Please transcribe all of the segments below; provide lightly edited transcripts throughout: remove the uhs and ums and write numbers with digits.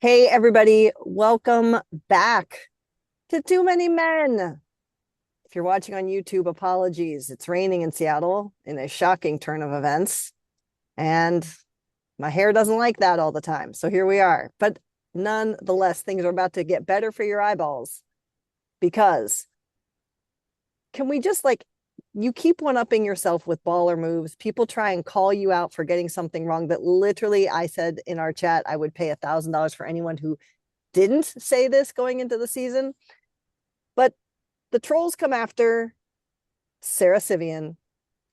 Hey, everybody, welcome back to Too Many Men. If you're watching on YouTube, apologies. It's raining in Seattle in a shocking turn of events, and my hair doesn't like that all the time. So here we are. But nonetheless, things are about to get better for your eyeballs because can we just you keep one upping yourself with baller moves. People try and call you out for getting something wrong that literally I said in our chat I would pay $1,000 for anyone who didn't say this going into the season. But the trolls come after Sarah Sivian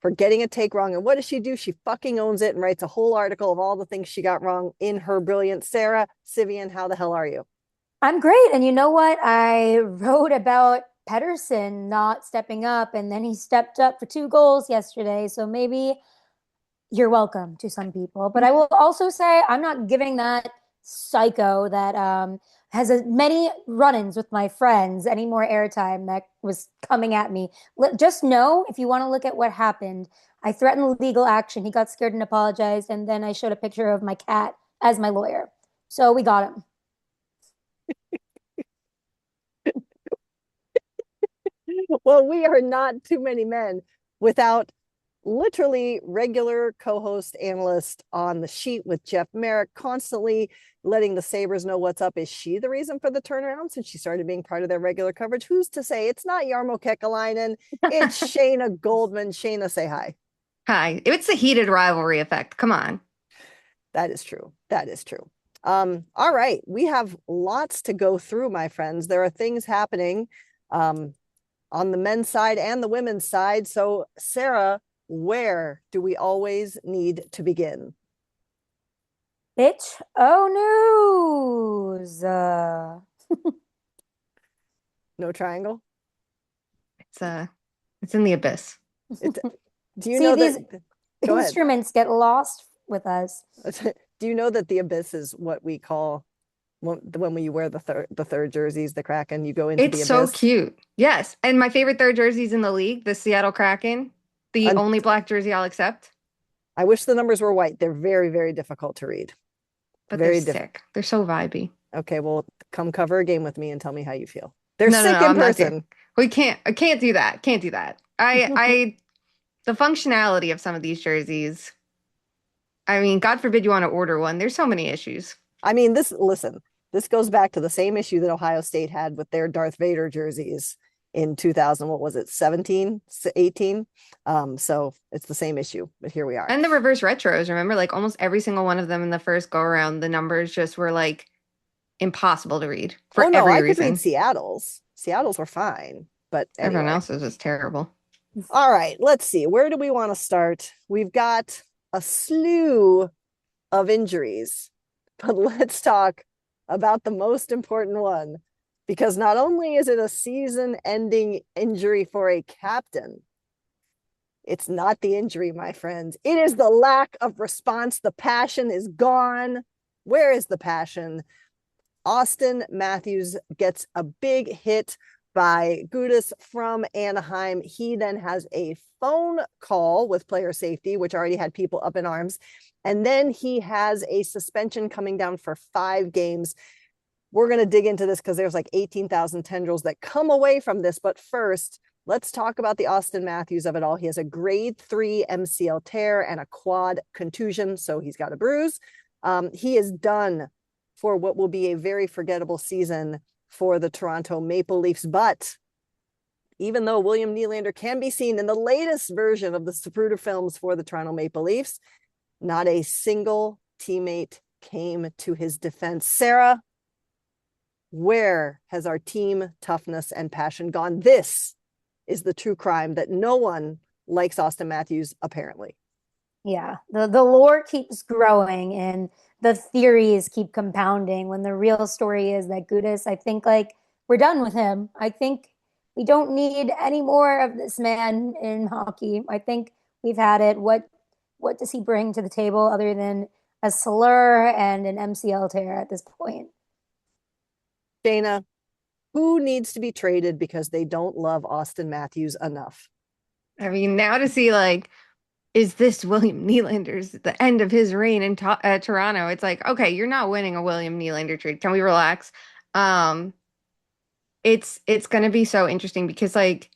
for getting a take wrong. And what does she do? She fucking owns it and writes a whole article of all the things she got wrong in her brilliant. Sarah Sivian, how the hell are you? I'm great. And you know what? I wrote about Pedersen not stepping up, and then he stepped up for 2 goals yesterday. So maybe you're welcome to some people. But I will also say I'm not giving that psycho that has many run-ins with my friends any more airtime that was coming at me. Just know if you want to look at what happened, I threatened legal action. He got scared and apologized, and then I showed a picture of my cat as my lawyer. So we got him. Well, we are not too many men without literally regular co-host analyst on the sheet with Jeff Merrick, constantly letting the Sabres know what's up. Is she the reason for the turnaround since she started being part of their regular coverage? Who's to say? It's not Jarmo Kekalainen. It's Shayna Goldman. Shayna, say hi. Hi. It's the heated rivalry effect. Come on. That is true. That is true. All right. We have lots to go through, my friends. There are things happening um, on the men's side and the women's side. So, Sarah, where do we always need to begin? Bitch, oh news. No triangle? It's it's in the abyss. It, do you See, know these that? Go ahead. instruments get lost with us. Do you know that the abyss is what we call when we wear the third jerseys, the Kraken, you go into It's the so abyss? cute. Yes. And my favorite third jerseys in the league, the Seattle Kraken, the And only black jersey I'll accept, I wish the numbers were white. They're very, very difficult to read. but they're Very difficult. sick. They're so vibey. Okay, well, come cover a game with me and tell me how you feel. They're No, no, sick no, in I'm not doing. person. I can't do that. Can't do that. The functionality of some of these jerseys. I mean, God forbid you want to order one. There's so many issues. I mean, this goes back to the same issue that Ohio State had with their Darth Vader jerseys in 2000. What was it, 17, 18? So it's the same issue, but here we are. And the reverse retros, remember, like almost every single one of them in the first go around, the numbers just were like impossible to read Oh for no, every I could read reason. Seattle's. Seattle's were fine, but Everyone anyway. else is just terrible. All right, let's see. Where do we want to start? We've got a slew of injuries, but let's talk about the most important one because not only is it a season ending injury for a captain, it's not the injury, my friends. It is the lack of response. The passion is gone. Where is the passion? Austin Matthews gets a big hit by Gudas from Anaheim. He then has a phone call with player safety, which already had people up in arms. And then he has a suspension coming down for 5 games. We're going to dig into this because there's like 18,000 tendrils that come away from this. But first, let's talk about the Austin Matthews of it all. He has a grade 3 MCL tear and a quad contusion, so he's got a bruise. He is done for what will be a very forgettable season for the Toronto Maple Leafs. But even though William Nylander can be seen in the latest version of the Zapruder films for the Toronto Maple Leafs, not a single teammate came to his defense. Sarah, where has our team toughness and passion gone? This is the true crime that no one likes Austin Matthews, apparently. Yeah, the lore keeps growing and the theories keep compounding when the real story is that Gudas, I think like we're done with him. I think we don't need any more of this man in hockey. I think we've had it. What does he bring to the table other than a slur and an MCL tear at this point? Dana, who needs to be traded because they don't love Austin Matthews enough? I mean, now to see like is this William Nylander's the end of his reign in Toronto? It's like, okay, you're not winning a William Nylander trade. Can we relax? Um, it's gonna be so interesting because like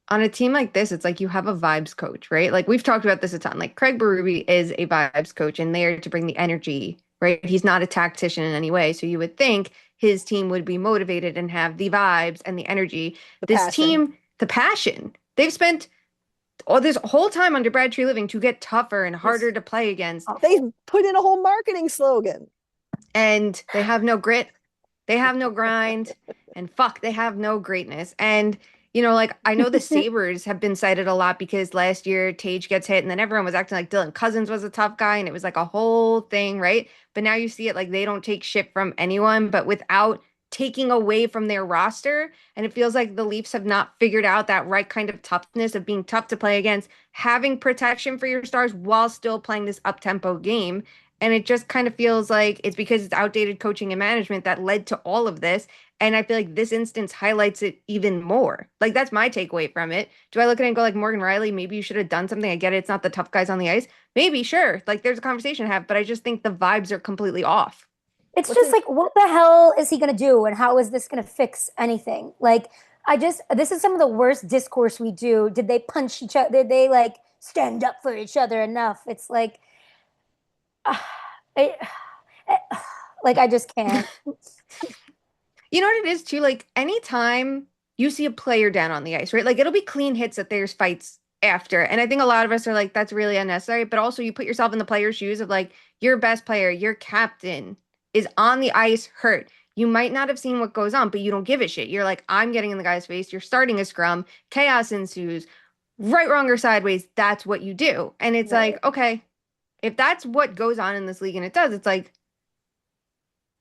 on a team like this, it's like you have a vibes coach, right? Like we've talked about this a ton. Like Craig Berube is a vibes coach and there to bring the energy, right? He's not a tactician in any way. So you would think his team would be motivated and have the vibes and the energy. The This passion. team, the passion. They've spent all this whole time under Brad Treliving to get tougher and harder to play against. They put in a whole marketing slogan. And they have no grit. They have no grind. And fuck, they have no greatness. And like I know the Sabres have been cited a lot because last year Tage gets hit and then everyone was acting like Dylan Cousins was a tough guy and it was like a whole thing, right? But now you see it like they don't take shit from anyone, but without taking away from their roster. And it feels like the Leafs have not figured out that right kind of toughness of being tough to play against, having protection for your stars while still playing this up-tempo game. And it just kind of feels like it's because it's outdated coaching and management that led to all of this. And I feel like this instance highlights it even more. Like that's my takeaway from it. Do I look at it and go like Morgan Riley, maybe you should have done something? I get it. It's not the tough guys on the ice. Maybe, sure. Like there's a conversation to have, but I just think the vibes are completely off. It's just like, what the hell is he going to do? And how is this going to fix anything? Like, this is some of the worst discourse we do. Did they punch each other? Did they like stand up for each other enough? It's like, I, like, I just can't. You know what it is too? Like anytime you see a player down on the ice, right? Like it'll be clean hits that there's fights after. And I think a lot of us are like, that's really unnecessary. But also you put yourself in the player's shoes of like your best player, your captain is on the ice hurt. You might not have seen what goes on, but you don't give a shit. You're like, I'm getting in the guy's face. You're starting a scrum. Chaos ensues. Right, wrong, or sideways. That's what you do. And it's Right. like, okay, if that's what goes on in this league and it does, it's like,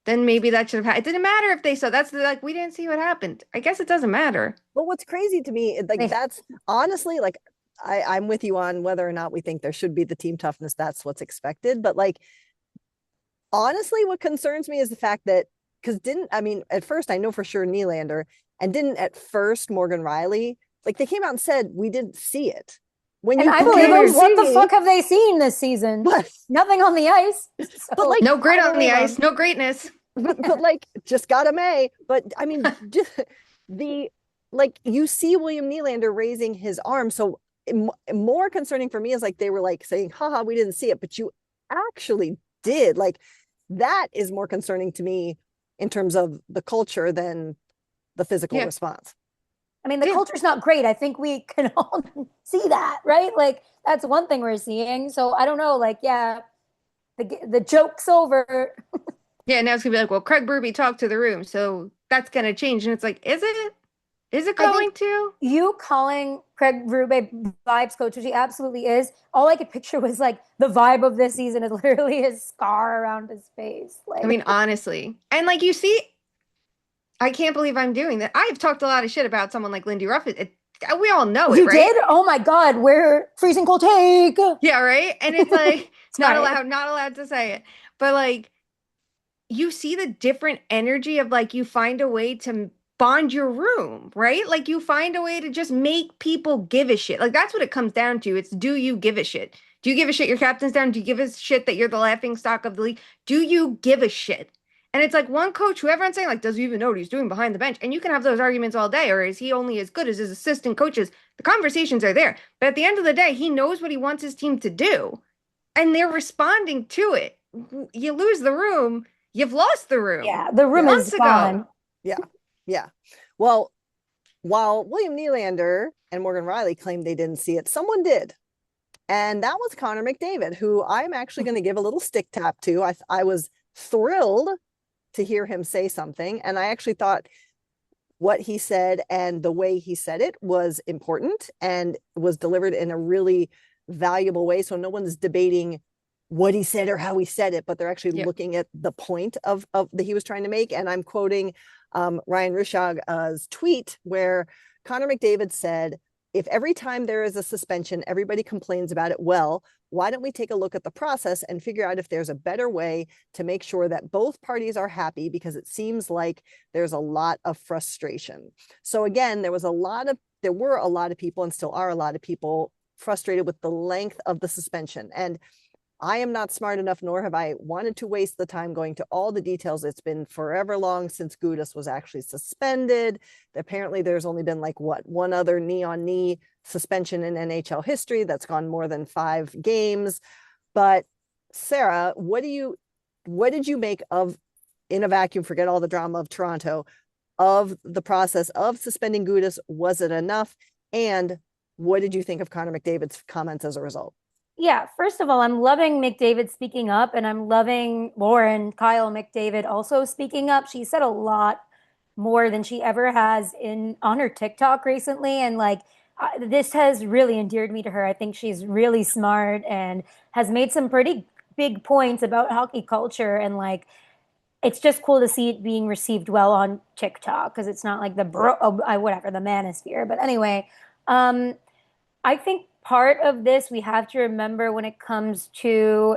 then maybe that should have happened. It didn't matter if they saw that's like we didn't see what happened. I guess it doesn't matter. But what's crazy to me, like that's honestly like I'm with you on whether or not we think there should be the team toughness. That's what's expected. But like honestly, what concerns me is the fact that at first I know for sure Nylander and didn't at first Morgan Riley, like they came out and said we didn't see it. And I believe them. What the fuck have they seen this season? Nothing on the ice. So, but like, no grit on the ice, no greatness. But like, just got a May. But I mean, you see William Nylander raising his arm. So more concerning for me is like they were like saying, haha, we didn't see it, but you actually did. Like that is more concerning to me in terms of the culture than the physical response. I mean, the culture's not great. I think we can all see that, right? Like, that's one thing we're seeing. So I don't know. Like, yeah, the joke's over. Yeah, now it's gonna be like, well, Craig Berube talked to the room, so that's gonna change. And it's like, is it? Is it going to? You calling Craig Berube vibes coach, which he absolutely is. All I could picture was like the vibe of this season is literally his scar around his face. Like, I mean, honestly, and like you see. I can't believe I'm doing that. I've talked a lot of shit about someone like Lindy Ruff. We all know it, you right? You did? Oh my God, we're freezing cold take. Yeah, right? And it's like, it's not allowed to say it. But like, you see the different energy of like, you find a way to bond your room, right? Like you find a way to just make people give a shit. Like that's what it comes down to. It's do you give a shit? Do you give a shit your captain's down? Do you give a shit that you're the laughing stock of the league? Do you give a shit? And it's like one coach who everyone's saying, like, does he even know what he's doing behind the bench? And you can have those arguments all day, or is he only as good as his assistant coaches? The conversations are there. But at the end of the day, he knows what he wants his team to do. And they're responding to it. You lose the room, you've lost the room. Yeah, the room is gone. Yeah, yeah. Well, while William Nylander and Morgan Riley claimed they didn't see it, someone did. And that was Connor McDavid, who I'm actually going to give a little stick tap to. I was thrilled to hear him say something. And I actually thought what he said and the way he said it was important and was delivered in a really valuable way. So no one's debating what he said or how he said it, but they're actually looking at the point of that he was trying to make. And I'm quoting Ryan Rushag's tweet where Connor McDavid said, if every time there is a suspension, everybody complains about it, well, why don't we take a look at the process and figure out if there's a better way to make sure that both parties are happy, because it seems like there's a lot of frustration. So again, there were a lot of people and still are a lot of people frustrated with the length of the suspension. And I am not smart enough, nor have I wanted to waste the time going to all the details. It's been forever long since Gudis was actually suspended. Apparently, there's only been like one other knee-on-knee suspension in NHL history that's gone more than 5 games. But Sarah, what did you make of, in a vacuum, forget all the drama of Toronto, of the process of suspending Gudis? Was it enough? And what did you think of Connor McDavid's comments as a result? Yeah, first of all, I'm loving McDavid speaking up, and I'm loving Lauren Kyle McDavid also speaking up. She said a lot more than she ever has in on her TikTok recently, and like this has really endeared me to her. I think she's really smart and has made some pretty big points about hockey culture, and like it's just cool to see it being received well on TikTok because it's not like the whatever the manosphere. But anyway, um, I think part of this we have to remember when it comes to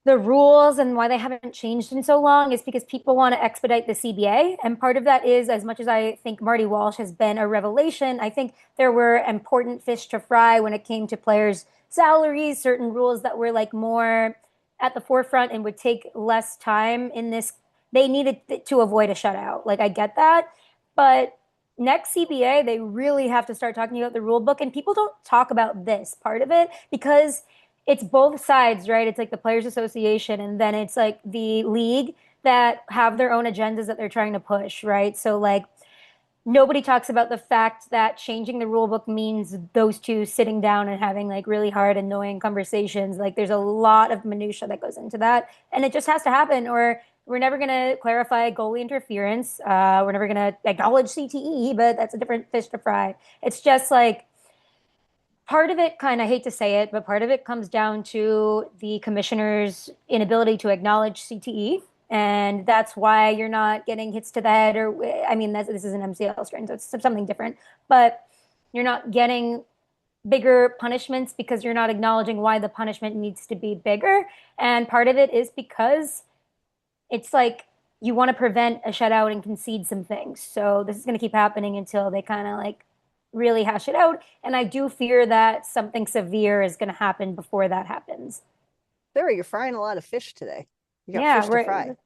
the rules and why they haven't changed in so long is because people want to expedite the CBA. And part of that is, as much as I think Marty Walsh has been a revelation, I think there were important fish to fry when it came to players' salaries, certain rules that were like more at the forefront and would take less time in this. They needed to avoid a shutout. Like, I get that. But next CBA, they really have to start talking about the rule book. And people don't talk about this part of it because it's both sides, right? It's like the Players Association and then it's like the league that have their own agendas that they're trying to push, right? So like nobody talks about the fact that changing the rule book means those two sitting down and having like really hard, annoying conversations. Like there's a lot of minutia that goes into that, and it just has to happen, or we're never going to clarify goalie interference. We're never going to acknowledge CTE, but that's a different fish to fry. It's just like part of it, kind of hate to say it, but part of it comes down to the commissioner's inability to acknowledge CTE. And that's why you're not getting hits to the head, or I mean, this is an MCL strain, so it's something different. But you're not getting bigger punishments because you're not acknowledging why the punishment needs to be bigger. And part of it is because it's like you want to prevent a shutout and concede some things. So this is going to keep happening until they kind of like really hash it out. And I do fear that something severe is going to happen before that happens. Sarah, you're frying a lot of fish today. You got Yeah, fish to fry. we're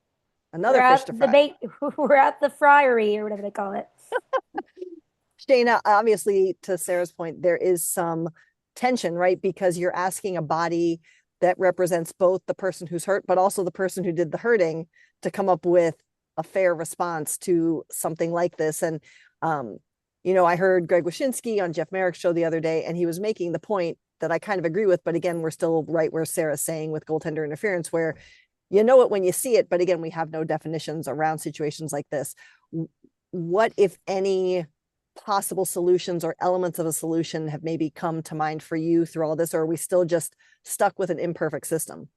Another fish at to the fry. bait. We're at the fryery or whatever they call it. Shayna, obviously, to Sarah's point, there is some tension, right? Because you're asking a body that represents both the person who's hurt, but also the person who did the hurting to come up with a fair response to something like this. And, I heard Greg Wyshynski on Jeff Merrick's show the other day, and he was making the point that I kind of agree with. But again, we're still right where Sarah's saying with goaltender interference, where you know it when you see it. But again, we have no definitions around situations like this. What, if any, possible solutions or elements of a solution have maybe come to mind for you through all this, or are we still just stuck with an imperfect system?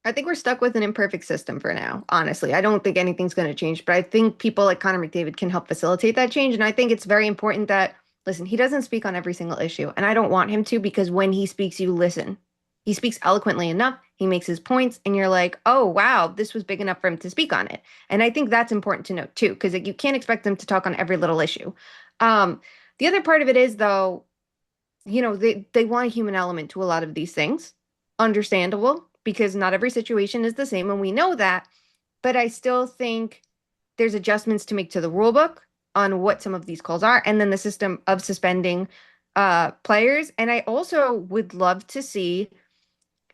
I think we're stuck with an imperfect system for now, honestly. I don't think anything's going to change, but I think people like Connor McDavid can help facilitate that change. And I think it's very important that, listen, he doesn't speak on every single issue. And I don't want him to, because when he speaks, you listen. He speaks eloquently enough, he makes his points, and you're like, oh, wow, this was big enough for him to speak on it. And I think that's important to note, too, because like, you can't expect them to talk on every little issue. The other part of it is, though, they want a human element to a lot of these things. Understandable, because not every situation is the same, and we know that. But I still think there's adjustments to make to the rule book on what some of these calls are, and then the system of suspending players. And I also would love to see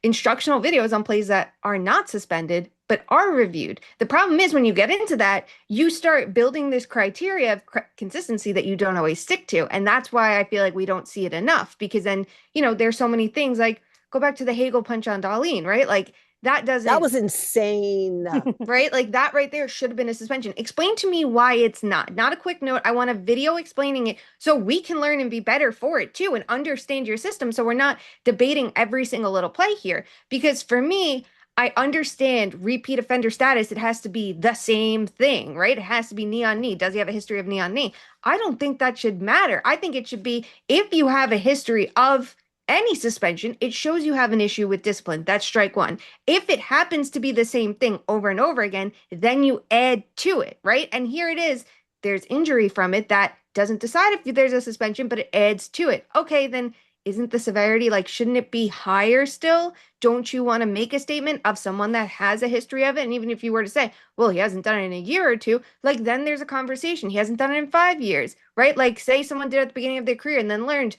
instructional videos on plays that are not suspended but are reviewed. The problem is when you get into that, you start building this criteria of consistency that you don't always stick to. And that's why I feel like we don't see it enough, because then, there's so many things like go back to the Hagel punch on Darlene, right? Like that was insane. right? Like that right there should have been a suspension. Explain to me why it's not. Not a quick note. I want a video explaining it so we can learn and be better for it too and understand your system, so we're not debating every single little play here. Because for me, I understand repeat offender status. It has to be the same thing, right? It has to be knee on knee. Does he have a history of knee on knee? I don't think that should matter. I think it should be if you have a history of any suspension, it shows you have an issue with discipline. That's strike one. If it happens to be the same thing over and over again, then you add to it, right? And here it is. There's injury from it that doesn't decide if there's a suspension, but it adds to it. Okay, then isn't the severity like, shouldn't it be higher still? Don't you want to make a statement of someone that has a history of it? And even if you were to say, well, he hasn't done it in a year or two, like then there's a conversation. He hasn't done it in 5 years, right? Like say someone did at the beginning of their career and then learned,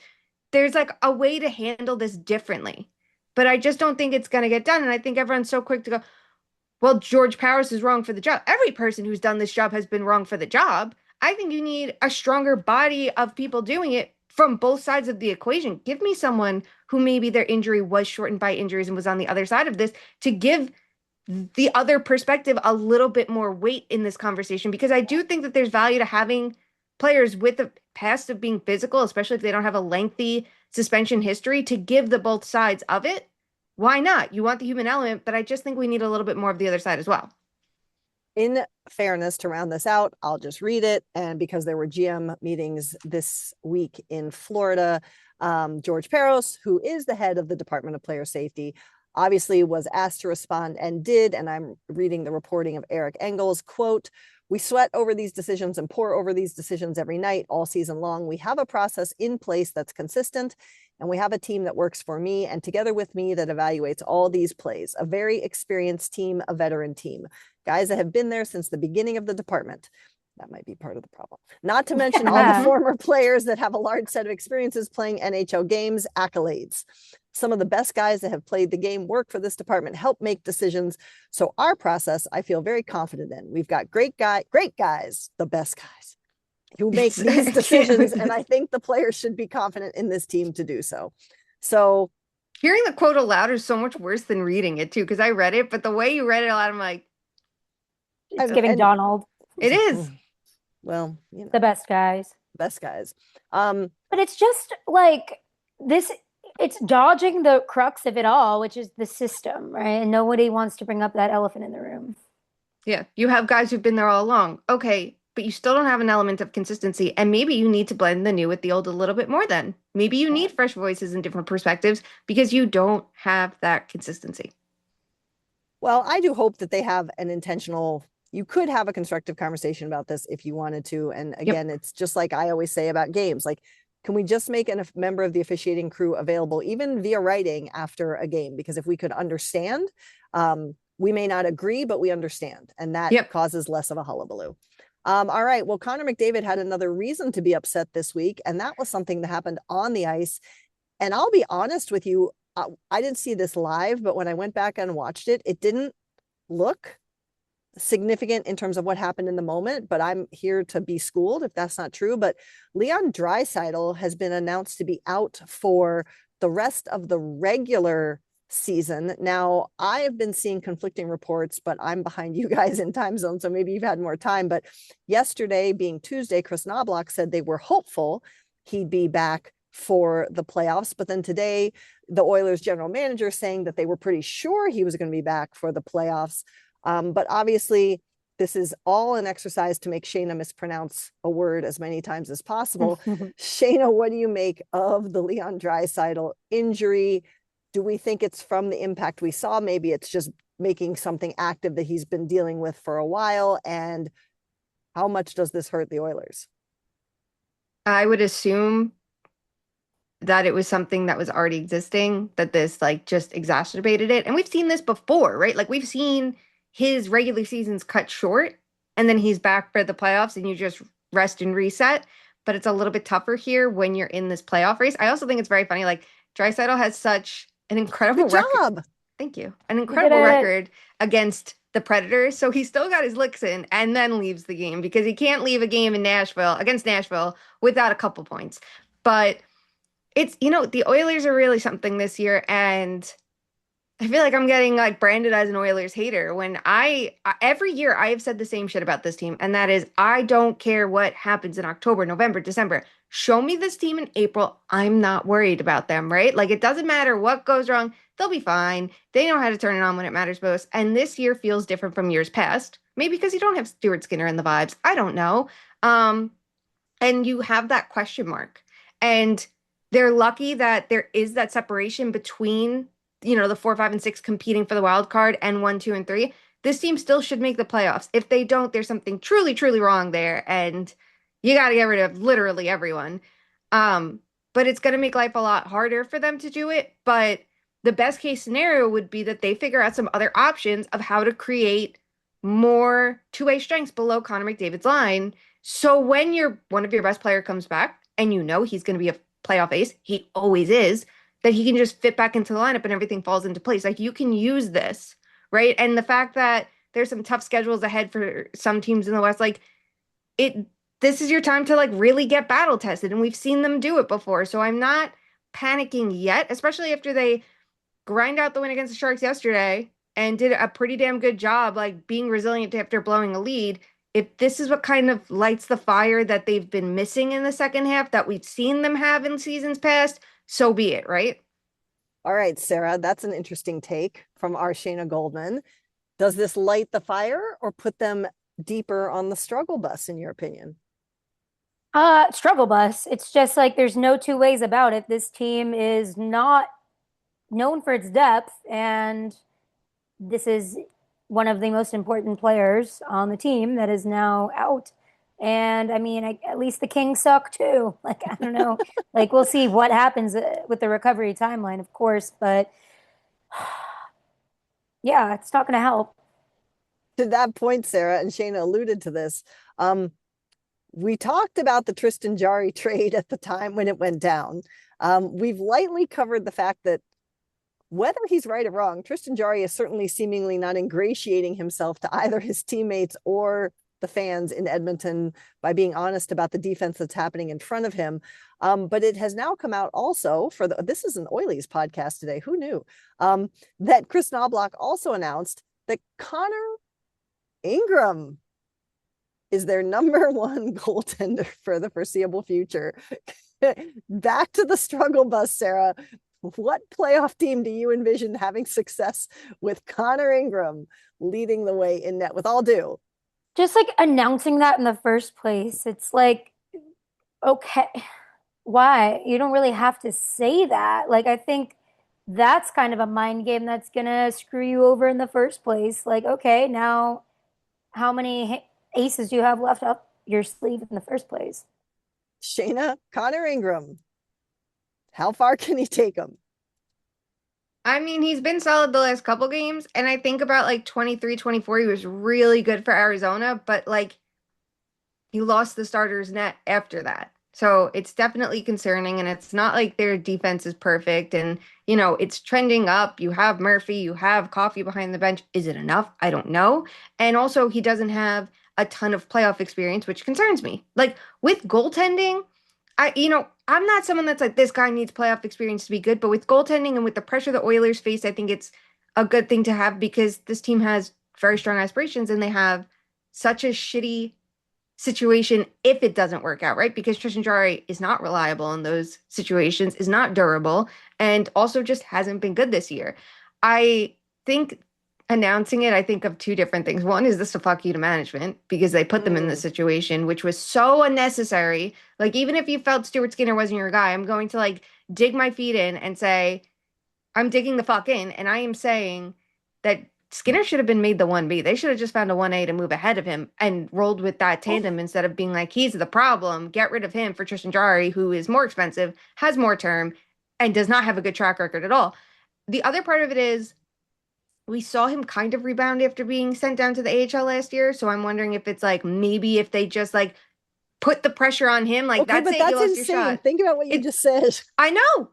there's like a way to handle this differently. But I just don't think it's going to get done. And I think everyone's so quick to go, well, George Powers is wrong for the job. Every person who's done this job has been wrong for the job. I think you need a stronger body of people doing it from both sides of the equation. Give me someone who maybe their injury was shortened by injuries and was on the other side of this to give the other perspective a little bit more weight in this conversation, because I do think that there's value to having players with a past of being physical, especially if they don't have a lengthy suspension history, to give the both sides of it. Why not? You want the human element, but I just think we need a little bit more of the other side as well. In fairness, to round this out, I'll just read it. And because there were GM meetings this week in Florida, George Peros, who is the head of the Department of Player Safety, obviously was asked to respond and did. And I'm reading the reporting of Eric Engels, quote, "We sweat over these decisions and pour over these decisions every night, all season long. We have a process in place that's consistent, and we have a team that works for me and together with me that evaluates all these plays. A very experienced team, a veteran team. Guys that have been there since the beginning of the department." That might be part of the problem. Not to mention all the former players that have a large set of experiences playing NHL games, accolades. Some of the best guys that have played the game work for this department, help make decisions. So our process, I feel very confident in. We've got great guys, the best guys who make these decisions. And I think the players should be confident in this team to do so. So hearing the quote aloud is so much worse than reading it too, because I read it, but the way you read it aloud, I'm like, it's giving Donald. It is. Well, the best guys. Best guys. But it's just like this, it's dodging the crux of it all, which is the system, right? And nobody wants to bring up that elephant in the room. Yeah, you have guys who've been there all along. Okay, but you still don't have an element of consistency. And maybe you need to blend the new with the old a little bit more then. Maybe you need fresh voices and different perspectives because you don't have that consistency. Well, I do hope that they have an intentional, you could have a constructive conversation about this if you wanted to. And again, it's just like I always say about games, like, can we just make a member of the officiating crew available, even via writing after a game? Because if we could understand, we may not agree, but we understand. And that causes less of a hullabaloo. All right. Well, Connor McDavid had another reason to be upset this week, and that was something that happened on the ice. And I'll be honest with you, I didn't see this live, but when I went back and watched it, it didn't look significant in terms of what happened in the moment, but I'm here to be schooled if that's not true. But Leon Draisaitl has been announced to be out for the rest of the regular season. Now, I have been seeing conflicting reports, but I'm behind you guys in time zone, so maybe you've had more time. But yesterday, being Tuesday, Chris Knobloch said they were hopeful he'd be back for the playoffs. But then today, the Oilers general manager saying that they were pretty sure he was going to be back for the playoffs. But obviously, this is all an exercise to make Shayna mispronounce a word as many times as possible. Shayna, what do you make of the Leon Draisaitl injury? Do we think it's from the impact we saw? Maybe it's just making something active that he's been dealing with for a while. And how much does this hurt the Oilers? I would assume that it was something that was already existing, that this like just exacerbated it. And we've seen this before, right? Like we've seen his regular seasons cut short and then he's back for the playoffs and you just rest and reset. But it's a little bit tougher here when you're in this playoff race. I also think it's very funny. Like Draisaitl has such an incredible record. Thank you. An incredible record against the Predators. So he still got his licks in and then leaves the game because he can't leave a game in Nashville against Nashville without a couple points. But it's, the Oilers are really something this year. And I feel like I'm getting like branded as an Oilers hater when every year I have said the same shit about this team. And that is, I don't care what happens in October, November, December. Show me this team in April. I'm not worried about them, right? Like it doesn't matter what goes wrong. They'll be fine. They know how to turn it on when it matters most. And this year feels different from years past. Maybe because you don't have Stuart Skinner in the vibes. I don't know. And you have that question mark. And they're lucky that there is that separation between, the 4, 5, and 6 competing for the wild card and 1, 2, and 3. This team still should make the playoffs. If they don't, there's something truly, truly wrong there. And you got to get rid of literally everyone. but it's going to make life a lot harder for them to do it. But the best case scenario would be that they figure out some other options of how to create more two-way strengths below Connor McDavid's line. So when one of your best player comes back and you know he's going to be a playoff ace, he always is, that he can just fit back into the lineup and everything falls into place. Like you can use this, right? And the fact that there's some tough schedules ahead for some teams in the West, like it this is your time to like really get battle tested, and we've seen them do it before. So I'm not panicking yet, especially after they grind out the win against the Sharks yesterday and did a pretty damn good job like being resilient after blowing a lead. If this is what kind of lights the fire that they've been missing in the second half that we've seen them have in seasons past, so be it, right? All right, Sarah, that's an interesting take from our Shayna Goldman. Does this light the fire or put them deeper on the struggle bus, in your opinion? Struggle bus. It's just like there's no two ways about it. This team is not known for its depth, and this is one of the most important players on the team that is now out. And I mean, at least the Kings suck too. Like, I don't know. Like, we'll see what happens with the recovery timeline, of course, but yeah, it's not going to help. To that point, Sarah, and Shayna alluded to this, we talked about the Tristan Jarry trade at the time when it went down. We've lightly covered the fact that whether he's right or wrong, Tristan Jarry is certainly seemingly not ingratiating himself to either his teammates or the fans in Edmonton by being honest about the defense that's happening in front of him. But it has now come out also this is an Oilers podcast today. Who knew? That Chris Knobloch also announced that Connor Ingram is their number one goaltender for the foreseeable future. Back to the struggle bus, Sarah. What playoff team do you envision having success with Connor Ingram leading the way in net, with all due? Just like announcing that in the first place, it's like, okay, why? You don't really have to say that. Like, I think that's kind of a mind game that's gonna screw you over in the first place. Like, okay, now how many aces do you have left up your sleeve in the first place? Shayna, Connor Ingram, how far can he take him? I mean, he's been solid the last couple games, and I think about like 23, 24, he was really good for Arizona, but like he lost the starter's net after that. So it's definitely concerning, and it's not like their defense is perfect, and it's trending up. You have Murphy, you have Coffee behind the bench. Is it enough? I don't know. And also, he doesn't have a ton of playoff experience, which concerns me. Like with goaltending, I'm not someone that's like, this guy needs playoff experience to be good, but with goaltending and with the pressure the Oilers face, I think it's a good thing to have because this team has very strong aspirations and they have such a shitty situation if it doesn't work out, right? Because Tristan Jarry is not reliable in those situations, is not durable, and also just hasn't been good this year. I think announcing it, I think of two different things. One is this a fuck you to management because they put them in this situation, which was so unnecessary. Like, even if you felt Stuart Skinner wasn't your guy, I'm going to like dig my feet in and say, I'm digging the fuck in. And I am saying that Skinner should have been made the 1B. They should have just found a 1A to move ahead of him and rolled with that tandem instead of being like, he's the problem. Get rid of him for Tristan Jarry, who is more expensive, has more term, and does not have a good track record at all. The other part of it is we saw him kind of rebound after being sent down to the AHL last year. So I'm wondering if it's like maybe if they just like put the pressure on him, like Okay, that's but it, you that's lost your insane. shot. Think about what you just said. I know.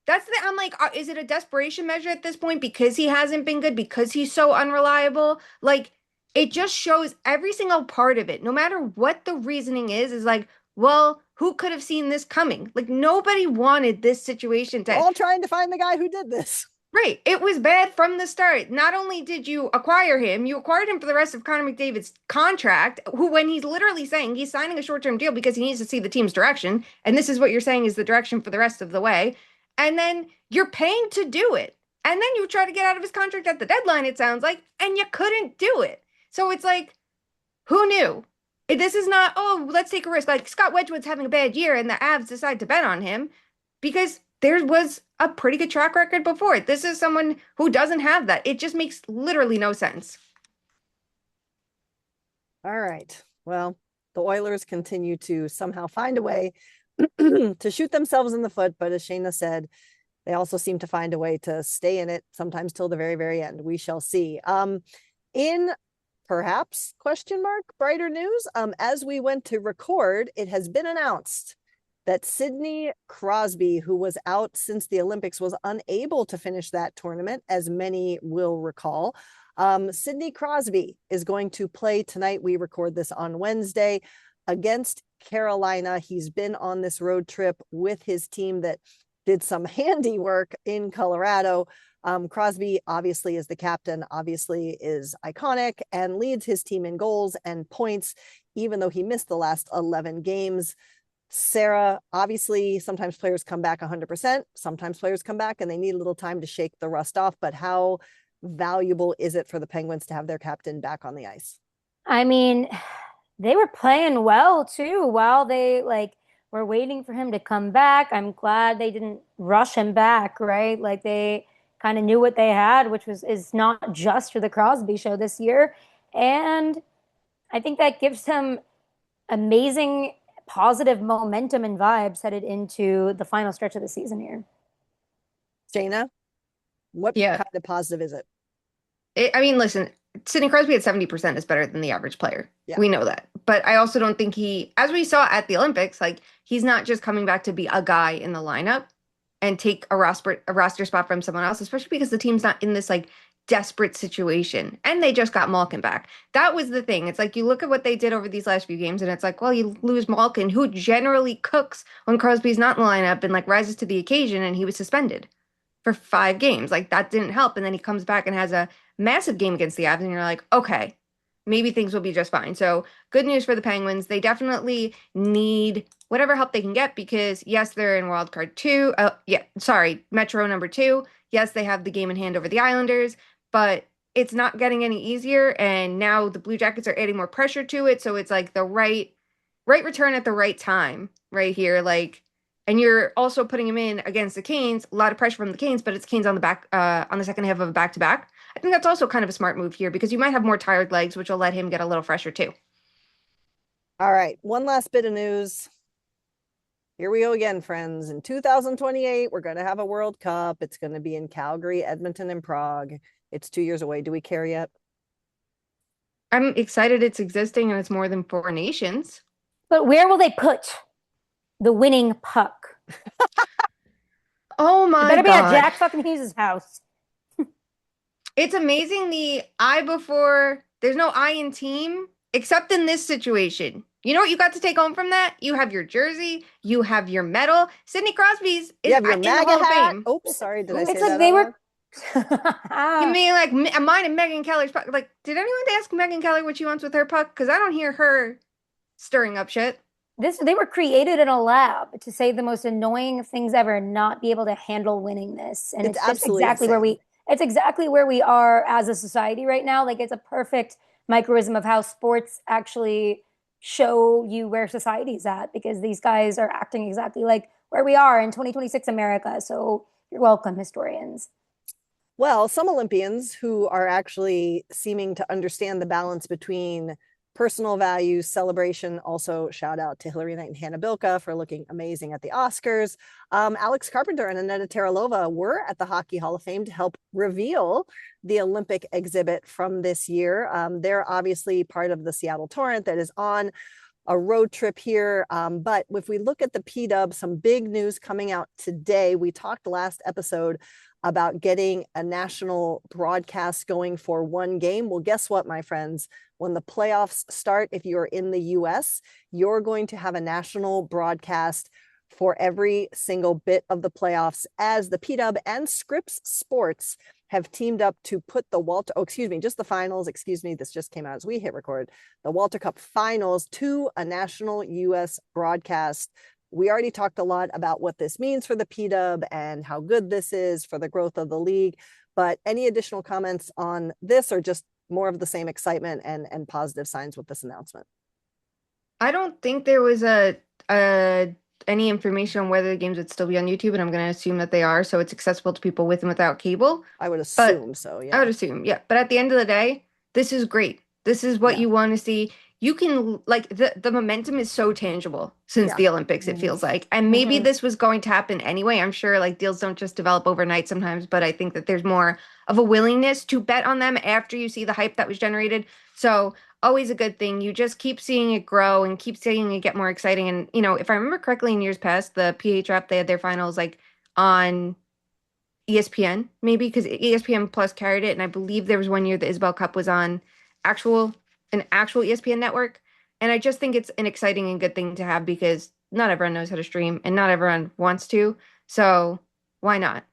That's the I'm like, is it a desperation measure at this point because he hasn't been good, because he's so unreliable? Like, it just shows every single part of it, no matter what the reasoning is like, well, who could have seen this coming? Like, nobody wanted this situation We're to all trying to find the guy who did this. Right. It was bad from the start. Not only did you acquire him, you acquired him for the rest of Connor McDavid's contract, who, when he's literally saying he's signing a short-term deal because he needs to see the team's direction, and this is what you're saying is the direction for the rest of the way, and then you're paying to do it. And then you try to get out of his contract at the deadline, it sounds like, and you couldn't do it. So it's like, who knew? This is not, oh, let's take a risk. Like Scott Wedgwood's having a bad year and the Avs decide to bet on him because there was a pretty good track record before. This is someone who doesn't have that. It just makes literally no sense. All right. Well, the Oilers continue to somehow find a way to shoot themselves in the foot. But as Shayna said, they also seem to find a way to stay in it, sometimes till the very, very end. We shall see. In perhaps question mark brighter news, as we went to record, it has been announced that Sidney Crosby, who was out since the Olympics, was unable to finish that tournament, as many will recall. Sidney Crosby is going to play tonight. We record this on Wednesday against Carolina. He's been on this road trip with his team that did some handiwork in Colorado. Crosby obviously is the captain, obviously is iconic, and leads his team in goals and points, even though he missed the last 11 games. Sarah, obviously, sometimes players come back 100%. Sometimes players come back and they need a little time to shake the rust off. But how valuable is it for the Penguins to have their captain back on the ice? I mean, they were playing well too while they were waiting for him to come back. I'm glad they didn't rush him back, right? Like they kind of knew what they had, which is not just for the Crosby show this year. And I think that gives him amazing positive momentum and vibes headed into the final stretch of the season here. Shayna, what kind of positive is it? I mean, listen, Sidney Crosby at 70% is better than the average player. Yeah. We know that. But I also don't think as we saw at the Olympics, like he's not just coming back to be a guy in the lineup and take a roster spot from someone else, especially because the team's not in this like desperate situation. And they just got Malkin back. That was the thing. It's like you look at what they did over these last few games and it's like, well, you lose Malkin, who generally cooks when Crosby's not in the lineup and like rises to the occasion, and he was suspended for 5 games. Like that didn't help. And then he comes back and has a massive game against the Avs, and you're like, okay, maybe things will be just fine. So good news for the Penguins. They definitely need whatever help they can get because yes, they're in wildcard 2. Metro number 2. Yes, they have the game in hand over the Islanders, but it's not getting any easier. And now the Blue Jackets are adding more pressure to it. So it's like the right return at the right time right here. Like, and you're also putting him in against the Canes, a lot of pressure from the Canes, but it's Canes on the back, on the second half of a back-to-back. I think that's also kind of a smart move here because you might have more tired legs, which will let him get a little fresher too. All right. One last bit of news. Here we go again, friends. In 2028, we're going to have a World Cup. It's going to be in Calgary, Edmonton, and Prague. It's 2 years away. Do we care yet? I'm excited it's existing and it's more than 4 nations. But where will they put the winning puck? Oh my God. It better be at Jack fucking Hughes' house. It's amazing the I before, there's no I in team, except in this situation. You know what you got to take home from that? You have your jersey, you have your medal. Sidney Crosby's is in the Hall of Fame. Oops, sorry, did I say it's that? Like they were. You mean like mine and Megan Keller's puck? Like, did anyone ask Megan Keller what she wants with her puck? Because I don't hear her stirring up shit. They were created in a lab to say the most annoying things ever and not be able to handle winning this. And it's just exactly insane. It's exactly where we are as a society right now. Like it's a perfect microism of how sports actually show you where society's at, because these guys are acting exactly like where we are in 2026 America. So you're welcome, historians. Well, some Olympians who are actually seeming to understand the balance between personal values, celebration. Also, shout out to Hillary Knight and Hannah Bilka for looking amazing at the Oscars. Alex Carpenter and Aneta Teralova were at the Hockey Hall of Fame to help reveal the Olympic exhibit from this year. They're obviously part of the Seattle Torrent that is on a road trip here. But if we look at the PW, some big news coming out today. We talked last episode about getting a national broadcast going for one game. Well, guess what, my friends? When the playoffs start, if you're in the US, you're going to have a national broadcast for every single bit of the playoffs, as the PW and Scripps Sports have teamed up to put the finals, this just came out as we hit record, the Walter Cup finals to a national US broadcast. We already talked a lot about what this means for the PW and how good this is for the growth of the league. But any additional comments on this, or just more of the same excitement and positive signs with this announcement? I don't think there was any information on whether the games would still be on YouTube, and I'm going to assume that they are, so it's accessible to people with and without cable. I would assume so, yeah. I would assume, yeah. But at the end of the day, this is great. This is what you want to see. you can like the momentum is so tangible since Yeah. the Olympics, it Mhm. feels like. And maybe Mhm. this was going to happen anyway. I'm sure like deals don't just develop overnight sometimes, but I think that there's more of a willingness to bet on them after you see the hype that was generated. So always a good thing. You just keep seeing it grow and keep seeing it get more exciting. And if I remember correctly in years past, the PHF, they had their finals like on ESPN, maybe because ESPN Plus carried it, and I believe there was one year the Isabel Cup was on actual an actual ESPN network. And I just think it's an exciting and good thing to have because not everyone knows how to stream and not everyone wants to. So why not?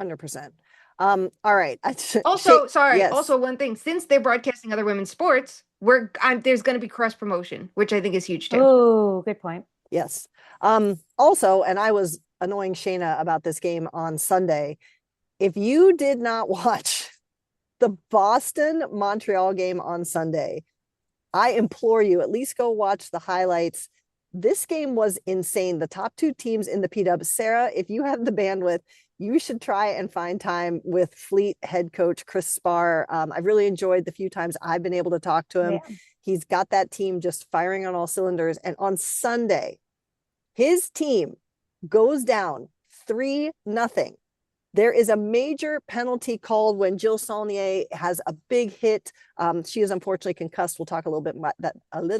100%. All right. Also, sorry, Yes. also one thing, since they're broadcasting other women's sports, there's going to be cross promotion, which I think is huge too. Oh, good point. Yes. Also, and I was annoying Shayna about this game on Sunday. If you did not watch the Boston Montreal game on Sunday, I implore you, at least go watch the highlights. This game was insane. The top two teams in the PW. Sarah, if you have the bandwidth, you should try and find time with Fleet head coach Chris Spar. I've really enjoyed the few times I've been able to talk to him. Yeah. He's got that team just firing on all cylinders. And on Sunday, his team goes down 3-0. There is a major penalty called when Jill Saulnier has a big hit. She is unfortunately concussed. We'll talk a little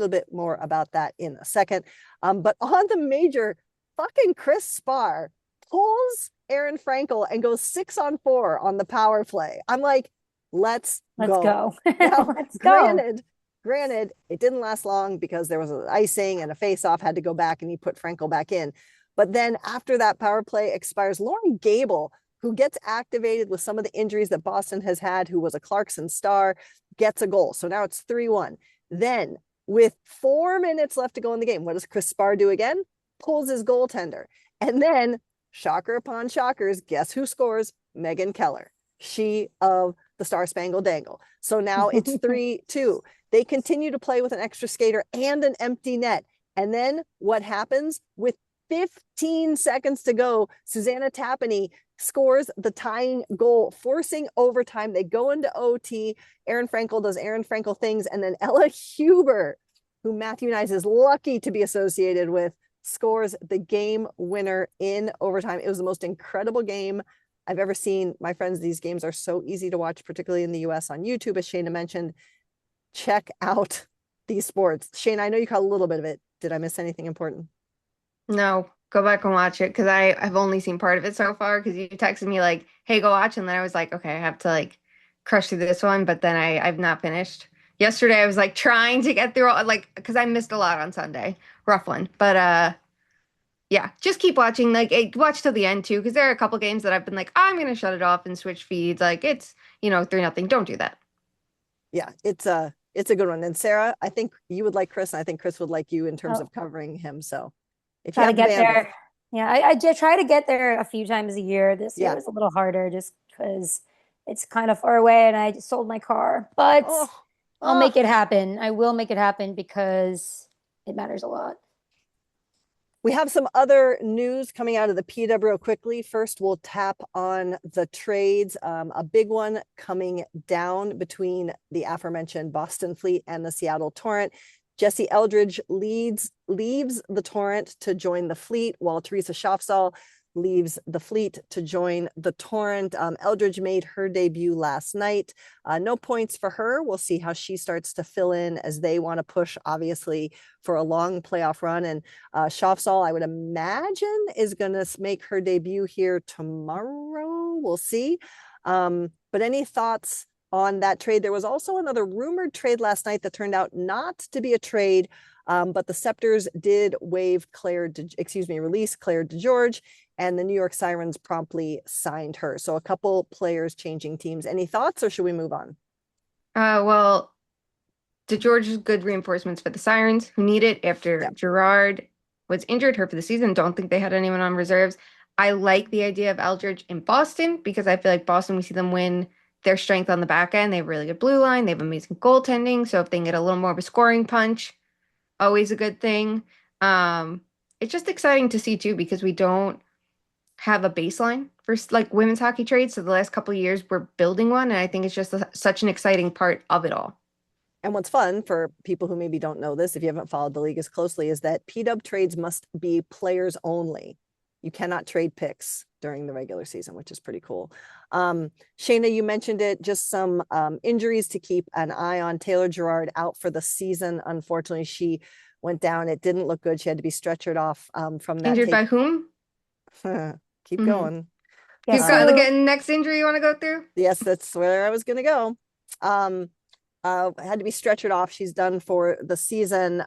bit more about that in a second. But on the major, fucking Chris Spar pulls Aaron Frankel and goes 6-on-4 on the power play. I'm like, let's Let's go. go. Now, Let's go. granted, it didn't last long because there was an icing and a face-off had to go back and he put Frankel back in. But then after that power play expires, Lauren Gable, who gets activated with some of the injuries that Boston has had, who was a Clarkson star, gets a goal. So now it's 3-1. Then, with 4 minutes left to go in the game, what does Chris Spar do again? Pulls his goaltender. And then, shocker upon shockers, guess who scores? Megan Keller, she of the Star Spangled Dangle. So now it's 3-2. They continue to play with an extra skater and an empty net. And then what happens? With 15 seconds to go, Susanna Tapani scores the tying goal, forcing overtime. They go into OT. Aaron Frankel does Aaron Frankel things. And then Ella Huber, who Matthew Nyes is lucky to be associated with, scores the game winner in overtime. It was the most incredible game I've ever seen. My friends, these games are so easy to watch, particularly in the US on YouTube, as Shayna mentioned. Check out these sports. Shayna, I know you caught a little bit of it. Did I miss anything important? No, go back and watch it because I've only seen part of it so far because you texted me like, "Hey, go watch," and then I was like, "Okay, I have to like crush through this one," but then I've not finished. Yesterday I was like trying to get through all like because I missed a lot on Sunday, rough one, but yeah, just keep watching like watch till the end too because there are a couple games that I've been like, I'm gonna shut it off and switch feeds like it's 3-0. Don't do that. Yeah, it's a good one. And Sarah, I think you would like Chris, and I think Chris would like you in terms Oh, of covering him. So if you try to have the get bandwidth, there. Yeah, I did try to get there a few times a year. This year yeah. was a little harder just because it's kind of far away and I just sold my car. But Oh, I'll make oh. it happen. I will make it happen because it matters a lot. We have some other news coming out of the PWO quickly. First, we'll tap on the trades. A big one coming down between the aforementioned Boston Fleet and the Seattle Torrent. Jesse Eldridge leaves the Torrent to join the Fleet, while Teresa Schaffsal leaves the Fleet to join the Torrent. Eldridge made her debut last night. No points for her. We'll see how she starts to fill in as they want to push, obviously, for a long playoff run. And Schaffsal, I would imagine, is going to make her debut here tomorrow. We'll see. But any thoughts on that trade? There was also another rumored trade last night that turned out not to be a trade. But the Scepters did release Claire DeGeorge, and the New York Sirens promptly signed her. So a couple players changing teams. Any thoughts, or should we move on? Well, DeGeorge is good reinforcements for the Sirens who need it after Yeah. Gerard was injured her for the season. Don't think they had anyone on reserves. I like the idea of Eldridge in Boston because I feel like Boston, we see them win their strength on the back end. They have really good blue line. They have amazing goaltending. So if they can get a little more of a scoring punch, always a good thing. It's just exciting to see too because we don't have a baseline for like women's hockey trades. So the last couple of years we're building one, and I think it's just such an exciting part of it all. And what's fun for people who maybe don't know this, if you haven't followed the league as closely, is that PW trades must be players only. You cannot trade picks during the regular season, which is pretty cool. Shayna, you mentioned it, just some injuries to keep an eye on. Taylor Gerard out for the season. Unfortunately, she went down. It didn't look good. She had to be stretchered off from that. Injured by whom? Keep going. Keep going. Again, next injury you want to go through? Yes, that's where I was going to go. Had to be stretchered off. She's done for the season.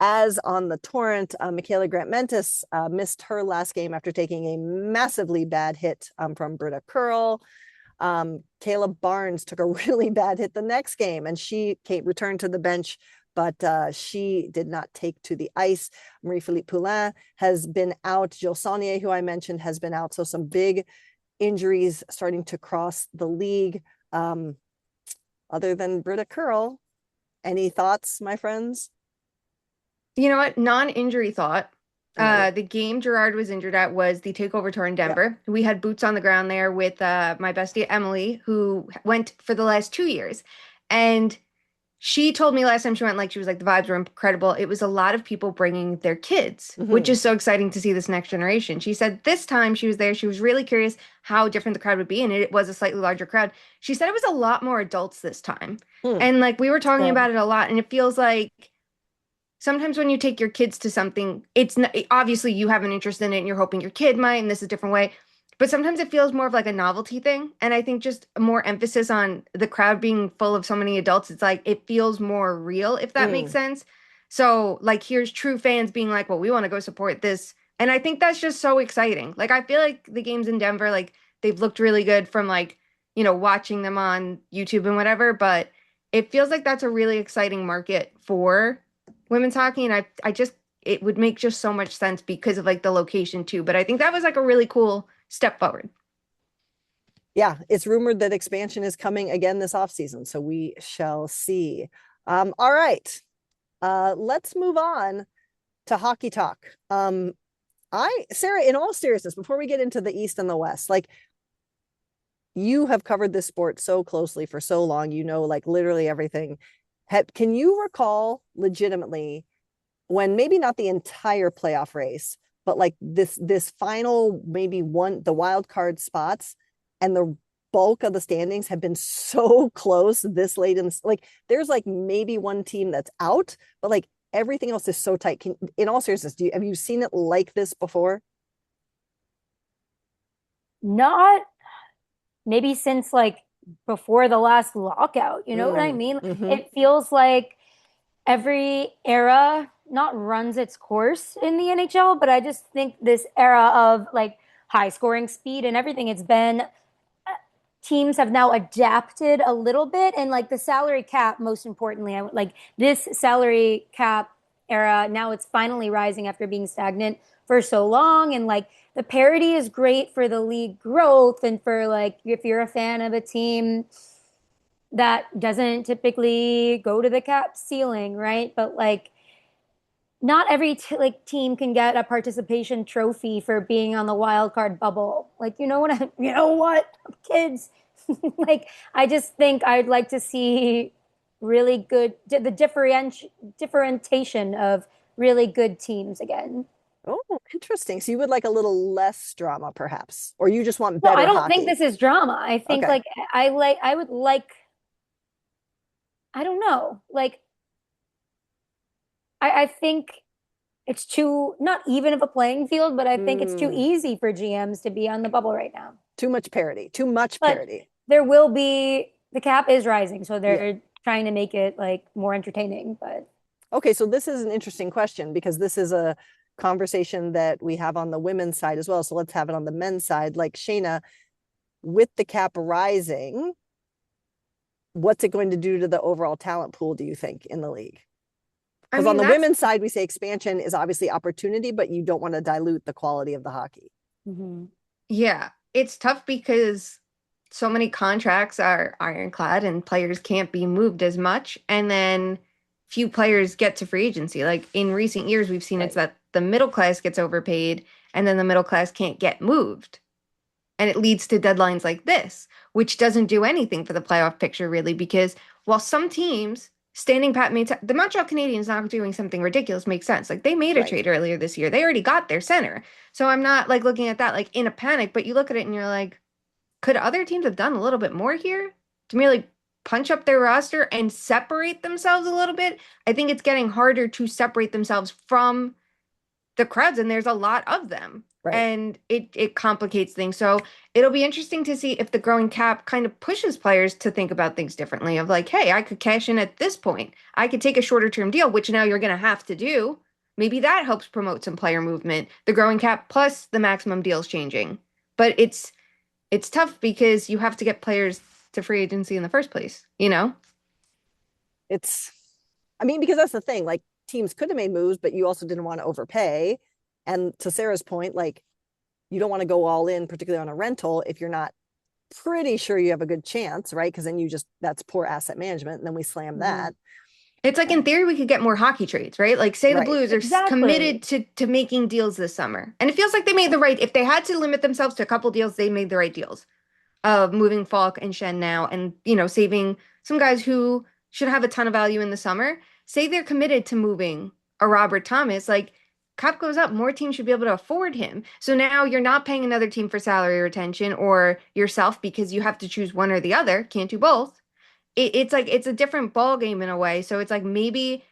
As on the torrent, Michaela Grant-Mentis missed her last game after taking a massively bad hit from Britta Curl. Kayla Barnes took a really bad hit the next game, and she returned to the bench, but she did not take to the ice. Marie-Philippe Poulin has been out. Jill Saunier, who I mentioned, has been out. So some big injuries starting to cross the league. Other than Britta Curl, any thoughts, my friends? You know what? Non-injury thought. The game Gerard was injured at was the takeover tour in Denver. Yeah. We had boots on the ground there with my bestie Emily, who went for the last 2 years. And she told me last time she went, she was like, the vibes were incredible. It was a lot of people bringing their kids, which is so exciting to see this next generation. She said this time she was there, she was really curious how different the crowd would be. And it was a slightly larger crowd. She said it was a lot more adults this time. And we were talking about it a lot. And it feels like sometimes when you take your kids to something, it's not, obviously you have an interest in it and you're hoping your kid might, and this is a different way. But sometimes it feels more of like a novelty thing. And I think just more emphasis on the crowd being full of so many adults, it's like it feels more real, if that makes sense. So here's true fans being like, well, we want to go support this. And I think that's just so exciting. I feel like the games in Denver, they've looked really good from watching them on YouTube and whatever. But it feels like that's a really exciting market for women's hockey. And it would make just so much sense because of the location too. But I think that was a really cool step forward. Yeah, it's rumored that expansion is coming again this offseason, so we shall see. All right, let's move on to hockey talk. Sarah, in all seriousness, before we get into the East and the West, you have covered this sport so closely for so long, literally everything. Can you recall legitimately when maybe not the entire playoff race, but this final, maybe the wild card spots and the bulk of the standings have been so close this late in there's maybe one team that's out, but everything else is so tight. In all seriousness, have you seen it like this before? Not maybe since before the last lockout, you know what I mean? It feels like every era not runs its course in the NHL, but I just think this era of high scoring speed and everything, it's been teams have now adapted a little bit, and the salary cap, most importantly, this salary cap era, now it's finally rising after being stagnant for so long. And the parity is great for the league growth and for if you're a fan of a team that doesn't typically go to the cap ceiling, right? But not every team can get a participation trophy for being on the wild card bubble. You know what, kids. I just think I'd like to see really good differentiation of really good teams again. Oh, interesting. So you would like a little less drama, perhaps, or you just want better I don't hockey? think this is drama. I think Okay. I would I don't know. I think it's too not even of a playing field, but I think it's too easy for GMs to be on the bubble right now. Too much parity. Too much parity. There will be the cap is rising, so they're trying to make it more entertaining. But okay, so this is an interesting question because this is a conversation that we have on the women's side as well. So let's have it on the men's side. Shayna, with the cap rising, what's it going to do to the overall talent pool, do you think, in the league? Because on the women's side, we say expansion is obviously opportunity, but you don't want to dilute the quality of the hockey. Yeah, it's tough because so many contracts are ironclad and players can't be moved as much. And then few players get to free agency. In recent years, we've seen it's that the middle class gets overpaid and then the middle class can't get moved. And it leads to deadlines like this, which doesn't do anything for the playoff picture, really, because while some teams standing pat made the Montreal Canadiens not doing something ridiculous makes sense. Like they made a Right. trade earlier this year. They already got their center. So I'm not like looking at that like in a panic, but you look at it and you're like, could other teams have done a little bit more here to merely punch up their roster and separate themselves a little bit? I think it's getting harder to separate themselves from the crowds, and there's a lot of them. Right. And it complicates things. So it'll be interesting to see if the growing cap kind of pushes players to think about things differently of like, hey, I could cash in at this point. I could take a shorter term deal, which now you're going to have to do. Maybe that helps promote some player movement, the growing cap plus the maximum deals changing. But it's tough because you have to get players to free agency in the first place, you know? It's, I mean, because that's the thing, like teams could have made moves, but you also didn't want to overpay. And to Sarah's point, like you don't want to go all in, particularly on a rental, if you're not pretty sure you have a good chance, right? Because then that's poor asset management. And then we slam that. It's like in theory we could get more hockey trades, right? Like say the Right. Blues are Exactly. committed to making deals this summer. And it feels like they made the right if they had to limit themselves to a couple deals, they made the right deals of moving Falk and Shen now and saving some guys who should have a ton of value in the summer. Say they're committed to moving a Robert Thomas, like cap goes up, more teams should be able to afford him. So now you're not paying another team for salary retention or yourself because you have to choose one or the other, can't do both. It's like it's a different ball game in a way. So it's like maybe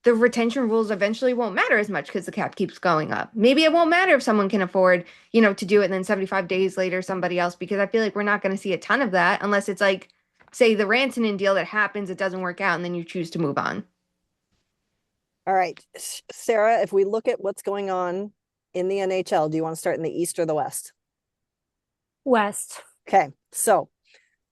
the retention rules eventually won't matter as much because the cap keeps going up. Maybe it won't matter if someone can afford, to do it and then 75 days later somebody else, because I feel like we're not going to see a ton of that unless it's like, say, the Rantanen deal that happens, it doesn't work out, and then you choose to move on. All right, Sarah, if we look at what's going on in the NHL, do you want to start in the East or the West? West. Okay, so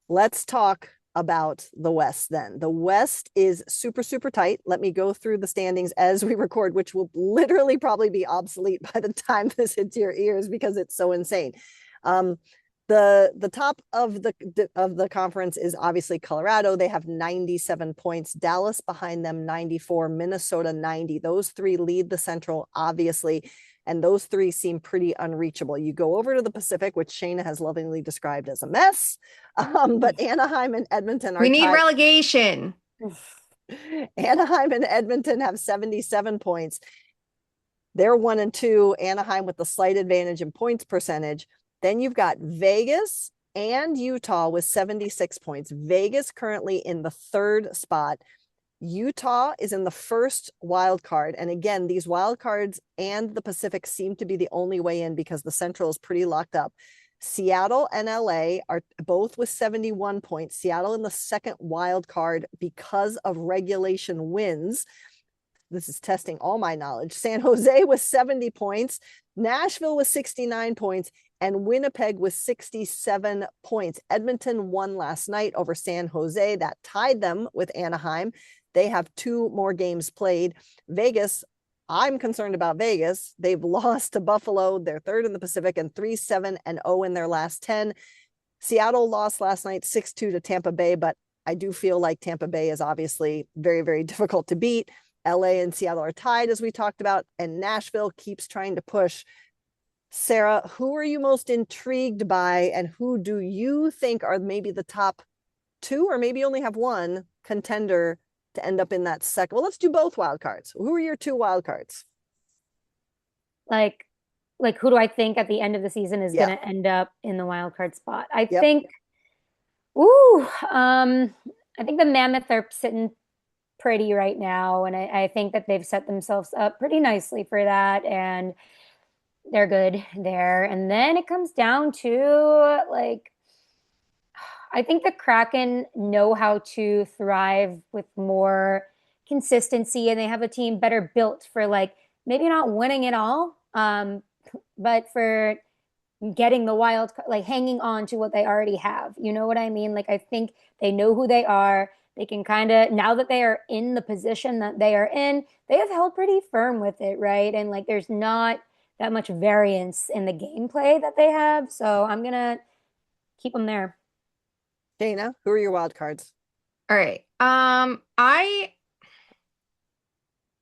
let's talk about the West then. The West is super, super tight. Let me go through the standings as we record, which will literally probably be obsolete by the time this hits your ears because it's so insane. The top of the conference is obviously Colorado. They have 97 points. Dallas behind them 94, Minnesota 90. Those three lead the Central, obviously, and those three seem pretty unreachable. You go over to the Pacific, which Shayna has lovingly described as a mess, but Anaheim and Edmonton are We need tied. relegation. Anaheim and Edmonton have 77 points. They're 1 and 2. Anaheim with the slight advantage in points percentage. Then you've got Vegas and Utah with 76 points. Vegas currently in the third spot. Utah is in the first wild card. And again, these wild cards and the Pacific seem to be the only way in because the Central is pretty locked up. Seattle and LA are both with 71 points. Seattle in the second wild card because of regulation wins. This is testing all my knowledge. San Jose with 70 points. Nashville with 69 points. And Winnipeg with 67 points. Edmonton won last night over San Jose. That tied them with Anaheim. They have 2 more games played. Vegas, I'm concerned about Vegas. They've lost to Buffalo. They're third in the Pacific and 3-7-0 in their last 10. Seattle lost last night 6-2 to Tampa Bay, but I do feel like Tampa Bay is obviously very, very difficult to beat. LA and Seattle are tied, as we talked about, and Nashville keeps trying to push. Sarah, who are you most intrigued by, and who do you think are maybe the top 2, or maybe only have one contender to end up in that second? Well, let's do both wild cards. Who are your 2 wild cards? Like who do I think at the end of the season is Yeah. going to end up in the wild card spot? I Yep. think, I think the Mammoth are sitting pretty right now, and I think that they've set themselves up pretty nicely for that, and they're good there. And then it comes down to like, I think the Kraken know how to thrive with more consistency, and they have a team better built for like maybe not winning it all, but for getting the wild, like hanging on to what they already have. You know what I mean? Like I think they know who they are. They can kind of, now that they are in the position that they are in, they have held pretty firm with it, right? And like there's not that much variance in the gameplay that they have. So I'm gonna keep them there. Dana, who are your wild cards? All right. I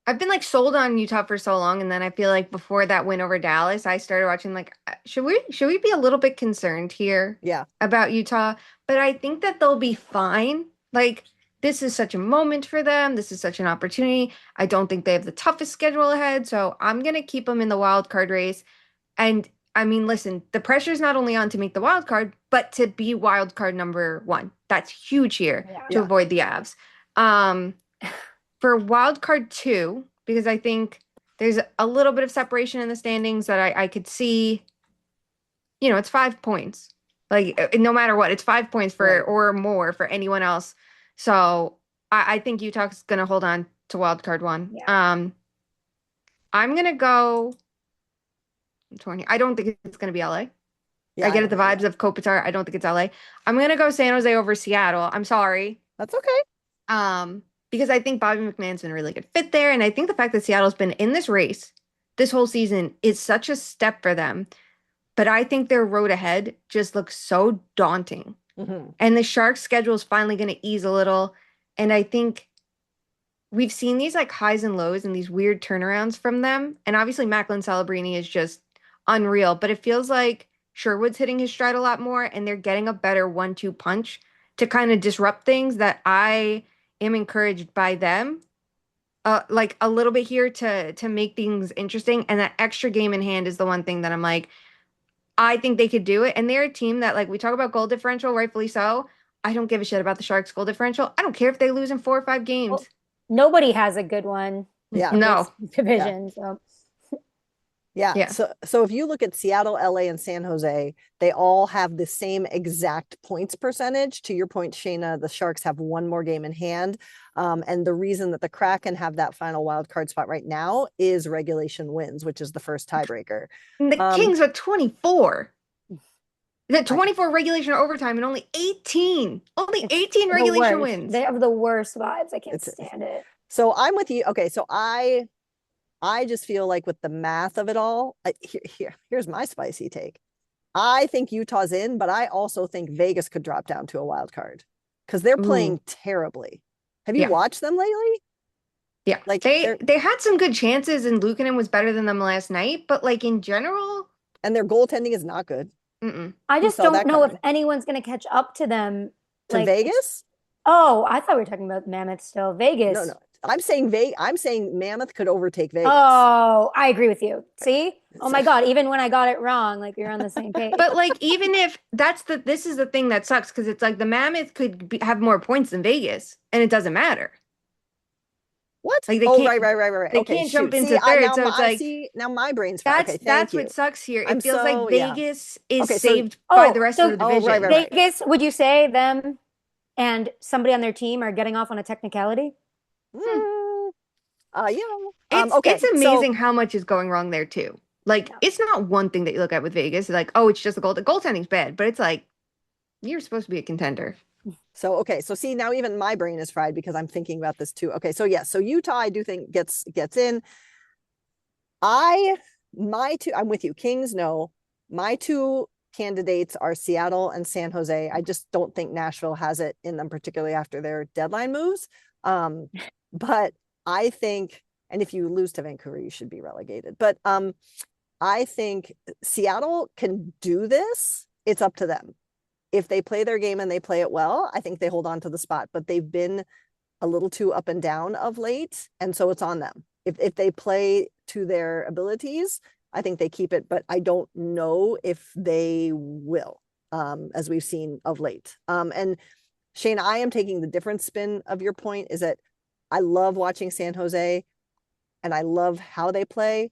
I've been like sold on Utah for so long, and then I feel like before that win over Dallas, I started watching like should we be a little bit concerned here Yeah. about Utah? But I think that they'll be fine. Like this is such a moment for them. This is such an opportunity. I don't think they have the toughest schedule ahead, so I'm gonna keep them in the wild card race. And I mean, listen, the pressure is not only on to make the wild card, but to be wild card number one. That's huge here Yeah. to Yeah. avoid the Avs. Um, for wild card two, because I think there's a little bit of separation in the standings that I could see, it's 5 points. Like no matter what, it's 5 points for Right. or more for anyone else. So I think Utah's gonna hold on to wild card one. Yeah. I'm gonna go 20. I don't think it's gonna be LA. Yeah, I I get it, don't the know vibes that. of Kopitar. I don't think it's LA. I'm gonna go San Jose over Seattle. I'm sorry. That's okay. Because I think Bobby McMahon's been a really good fit there. And I think the fact that Seattle's been in this race this whole season is such a step for them. But I think their road ahead just looks so daunting. Mhm. And the Sharks' schedule is finally going to ease a little. And I think we've seen these like highs and lows and these weird turnarounds from them. And obviously, Macklin Celebrini is just unreal. But it feels like Sherwood's hitting his stride a lot more and they're getting a better 1-2 punch to kind of disrupt things that I am encouraged by them. Like a little bit here to make things interesting. And that extra game in hand is the one thing that I'm like, I think they could do it. And they're a team that, like, we talk about goal differential, rightfully so. I don't give a shit about the Sharks' goal differential. I don't care if they lose in 4 or 5 Well, games. nobody has a good one Yeah. in this No. division. So Yeah. Yeah. So if you look at Seattle, LA, and San Jose, they all have the same exact points percentage. To your point, Shayna, the Sharks have one more game in hand. And the reason that the Kraken have that final wild card spot right now is regulation wins, which is the first tiebreaker. And the Um, Kings are 24. The I, 24 regulation overtime and only 18. Only it's 18 the regulation worst. wins. They have the worst vibes. I can't it's stand it. so I'm with you. Okay, so I just feel like with the math of it all, here's my spicy take. I think Utah's in, but I also think Vegas could drop down to a wild card because they're playing Ooh. terribly. Have you Yeah. watched them lately? Yeah. Like They had some good chances and Luukkonen was better than them last night, but like in general, and their goaltending is not good. mm-mm. I Who just saw don't that know if coming? anyone's going to catch up to them. To Like, Vegas? oh, I thought we were talking about Mammoth still. Vegas. No. I'm saying Mammoth could overtake Vegas. Oh, I agree with you. See? Oh my God. Even when I got it wrong, like you're on the same page. But like even if this is the thing that sucks because it's like the Mammoth could have more points than Vegas and it doesn't matter. What? Like they Oh, can't right. they Okay, can't shoot. jump See, into third, so it's I like see now my brain's fried. Okay, thank that's you. what sucks here. I'm It feels so like yeah. Vegas is Okay, so saved by the rest so of the oh, division. right. Vegas, would you say them and somebody on their team are getting off on a technicality? Mm, yeah. It's Okay, so amazing how much is going wrong there too. Like Yeah. it's not one thing that you look at with Vegas, like, oh, it's just the goaltending's bad, but it's like you're supposed to be a contender. okay, so see now even my brain is fried because I'm thinking about this too. Okay, so yes, so Utah I do think gets in. I'm with you. Kings, no. My two candidates are Seattle and San Jose. I just don't think Nashville has it in them, particularly after their deadline moves. But I think, and if you lose to Vancouver, you should be relegated. But I think Seattle can do this. It's up to them. If they play their game and they play it well, I think they hold on to the spot. But they've been a little too up and down of late, and so it's on them. If they play to their abilities, I think they keep it, but I don't know if they will, as we've seen of late. And Shane, I am taking the different spin of your point is that I love watching San Jose and I love how they play.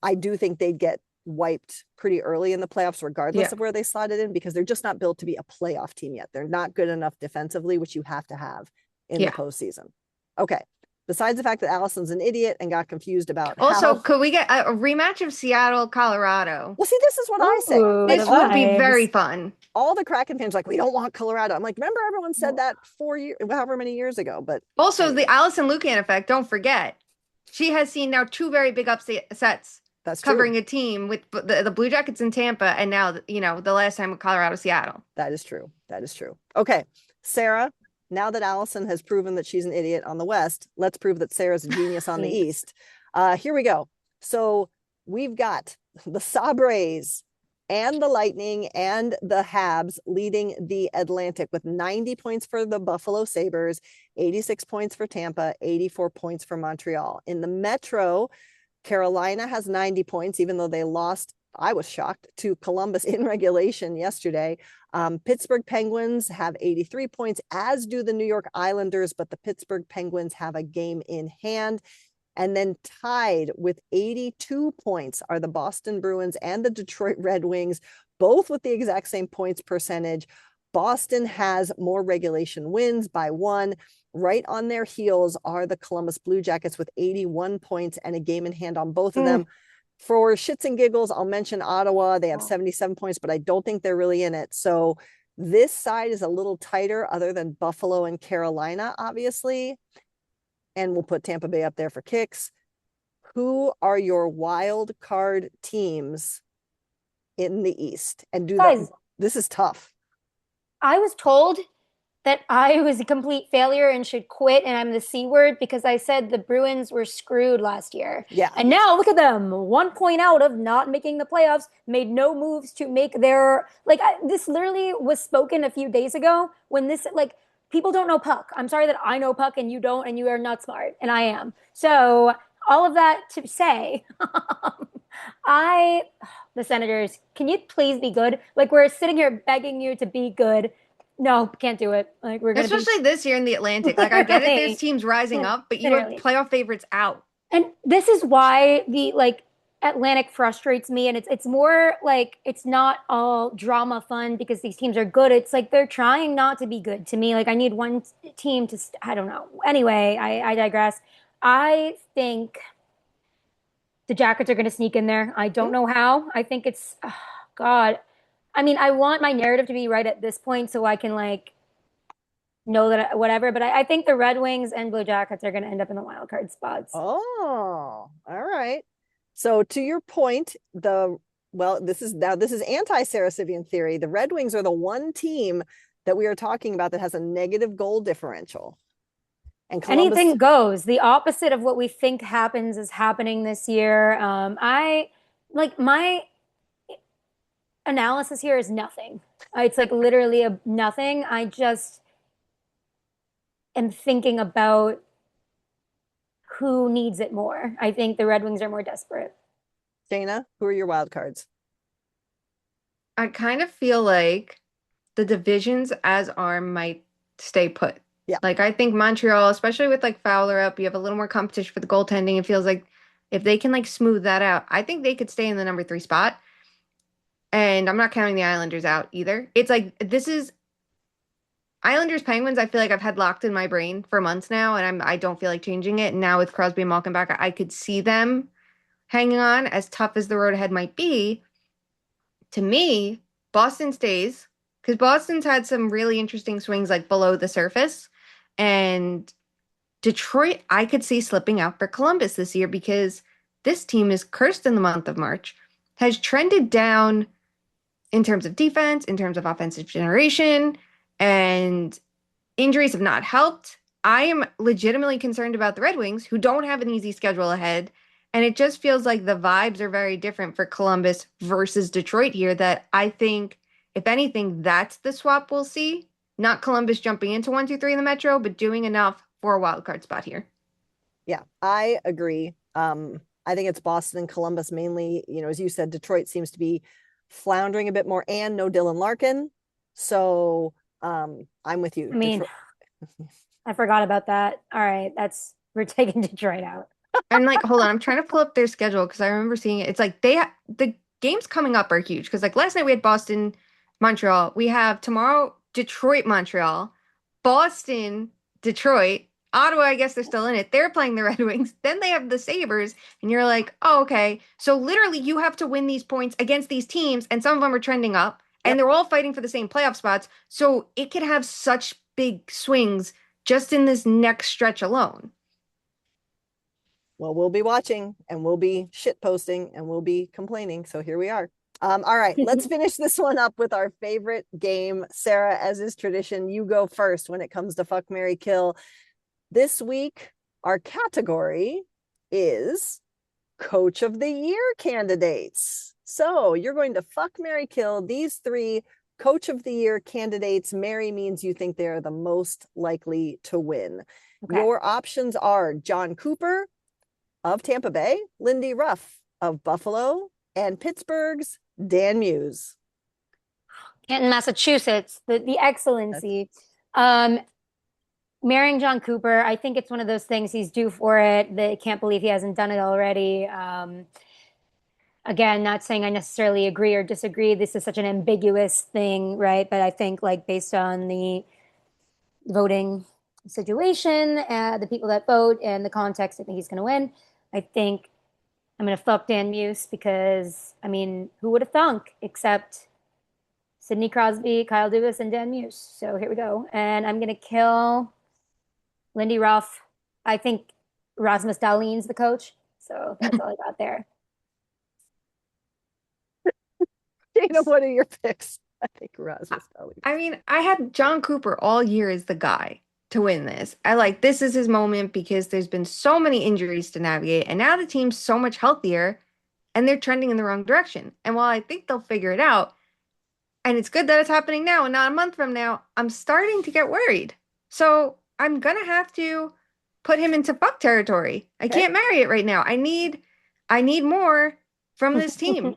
I do think they'd get wiped pretty early in the playoffs, regardless of where they slotted in, because they're just not built to be a playoff team yet. They're not good enough defensively, which you have to have in the postseason. Okay. Besides the fact that Allison's an idiot and got confused about Also, could we get a rematch of Seattle, Colorado? Well, see, this is what I say. Ooh, This the would be vibes. very fun. All the Kraken fans are like, we don't want Colorado. I'm like, remember everyone said that 4 years, however many years ago. But Also, anyway, the Allison Lukan effect, don't forget. She has seen now 2 very big upsets that's covering true. a team with the Blue Jackets in Tampa and now, the last time with Colorado, Seattle. That is true. That is true. Okay, Sarah, now that Allison has proven that she's an idiot on the West, let's prove that Sarah's a genius on the East. Here we go. So we've got the Sabres and the Lightning and the Habs leading the Atlantic with 90 points for the Buffalo Sabres, 86 points for Tampa, 84 points for Montreal. In the Metro, Carolina has 90 points, even though they lost, I was shocked, to Columbus in regulation yesterday. Pittsburgh Penguins have 83 points, as do the New York Islanders, but the Pittsburgh Penguins have a game in hand. And then tied with 82 points are the Boston Bruins and the Detroit Red Wings, both with the exact same points percentage. Boston has more regulation wins by 1. Right on their heels are the Columbus Blue Jackets with 81 points and a game in hand on both of them. For shits and giggles, I'll mention Ottawa. They have 77 points, but I don't think they're really in it. So this side is a little tighter, other than Buffalo and Carolina, obviously. And we'll put Tampa Bay up there for kicks. Who are your wild card teams in the East? And Guys, this is tough. I was told that I was a complete failure and should quit, and I'm the C word because I said the Bruins were screwed last year. Yeah. And now look at them, 1 point out of not making the playoffs, made no moves to make their, this literally was spoken a few days ago when this, people don't know puck. I'm sorry that I know puck and you don't, and you are not smart, and I am. So all of that to say, the Senators, can you please be good? We're sitting here begging you to be good. No, can't do it. We're gonna especially this year in the Atlantic. I get it, there's teams rising up, but you have playoff favorites out. And this is why the Atlantic frustrates me, and it's more it's not all drama fun because these teams are good. It's they're trying not to be good to me. I need one team to I don't know. Anyway, I digress. I think the Jackets are going to sneak in there. I don't know how. I think it's God. I mean, I want my narrative to be right at this point so I can know that whatever. But I think the Red Wings and Blue Jackets are going to end up in the wild card spots. Oh, all right. So to your point, this is anti-Sarah Sivian theory. The Red Wings are the one team that we are talking about that has a negative goal differential. And Columbus, anything goes. The opposite of what we think happens is happening this year. My analysis here is nothing. It's literally nothing. I just am thinking about who needs it more. I think the Red Wings are more desperate. Dana, who are your wild cards? I kind of feel like the divisions as are might stay put. Yeah. I think Montreal, especially with Fowler up, you have a little more competition for the goaltending. It feels like if they can smooth that out, I think they could stay in the number 3 spot. And I'm not counting the Islanders out either. It's this is Islanders Penguins. I feel like I've had locked in my brain for months now, and I don't feel like changing it. And now with Crosby and Malkin back, I could see them hanging on, as tough as the road ahead might be. To me, Boston stays because Boston's had some really interesting swings below the surface, and Detroit I could see slipping out for Columbus this year because this team is cursed in the month of March, has trended down in terms of defense, in terms of offensive generation, and injuries have not helped. I am legitimately concerned about the Red Wings, who don't have an easy schedule ahead. And it just feels like the vibes are very different for Columbus versus Detroit here, that I think, if anything, that's the swap we'll see. Not Columbus jumping into 1, 2, 3 in the Metro, but doing enough for a wild card spot here. Yeah, I agree. I think it's Boston and Columbus mainly. As you said, Detroit seems to be floundering a bit more, and no Dylan Larkin. So I'm with you. I mean, I forgot about that. All right, we're taking Detroit out. And hold on, I'm trying to pull up their schedule because I remember seeing it. It's the games coming up are huge because last night we had Boston, Montreal. We have tomorrow Detroit, Montreal, Boston, Detroit, Ottawa. I guess they're still in it. They're playing the Red Wings. Then they have the Sabres, and you're oh, okay. So literally, you have to win these points against these teams, and some of them are trending up, and they're all fighting for the same playoff spots. So it could have such big swings just in this next stretch alone. Well, we'll be watching, and we'll be shit posting, and we'll be complaining. So here we are. All right, let's finish this one up with our favorite game. Sarah, as is tradition, you go first when it comes to Fuck, Marry, Kill. This week, our category is Coach of the Year candidates. So you're going to fuck, marry, kill these 3 Coach of the Year candidates. Marry means you think they're the most likely to win. Okay. Your options are John Cooper of Tampa Bay, Lindy Ruff of Buffalo, and Pittsburgh's Dan Muse. Canton, Massachusetts, the excellency. Marrying John Cooper, I think it's one of those things, he's due for it. They can't believe he hasn't done it already. Again, not saying I necessarily agree or disagree. This is such an ambiguous thing, right? But I think like based on the voting situation, the people that vote and the context, I think he's going to win. I think I'm going to fuck Dan Muse because, I mean, who would have thunk except Sidney Crosby, Kyle Dubas, and Dan Muse. So here we go. And I'm going to kill Lindy Ruff. I think Rasmus Dahlin's the coach. So that's all I got there. Dana, what are your picks? I think Rasmus Dahlin. I mean, I had John Cooper all year as the guy to win this. This is his moment because there's been so many injuries to navigate, and now the team's so much healthier and they're trending in the wrong direction. And while I think they'll figure it out, and it's good that it's happening now and not a month from now, I'm starting to get worried. So I'm going to have to put him into fuck territory. I can't marry it right now. I need more from this team.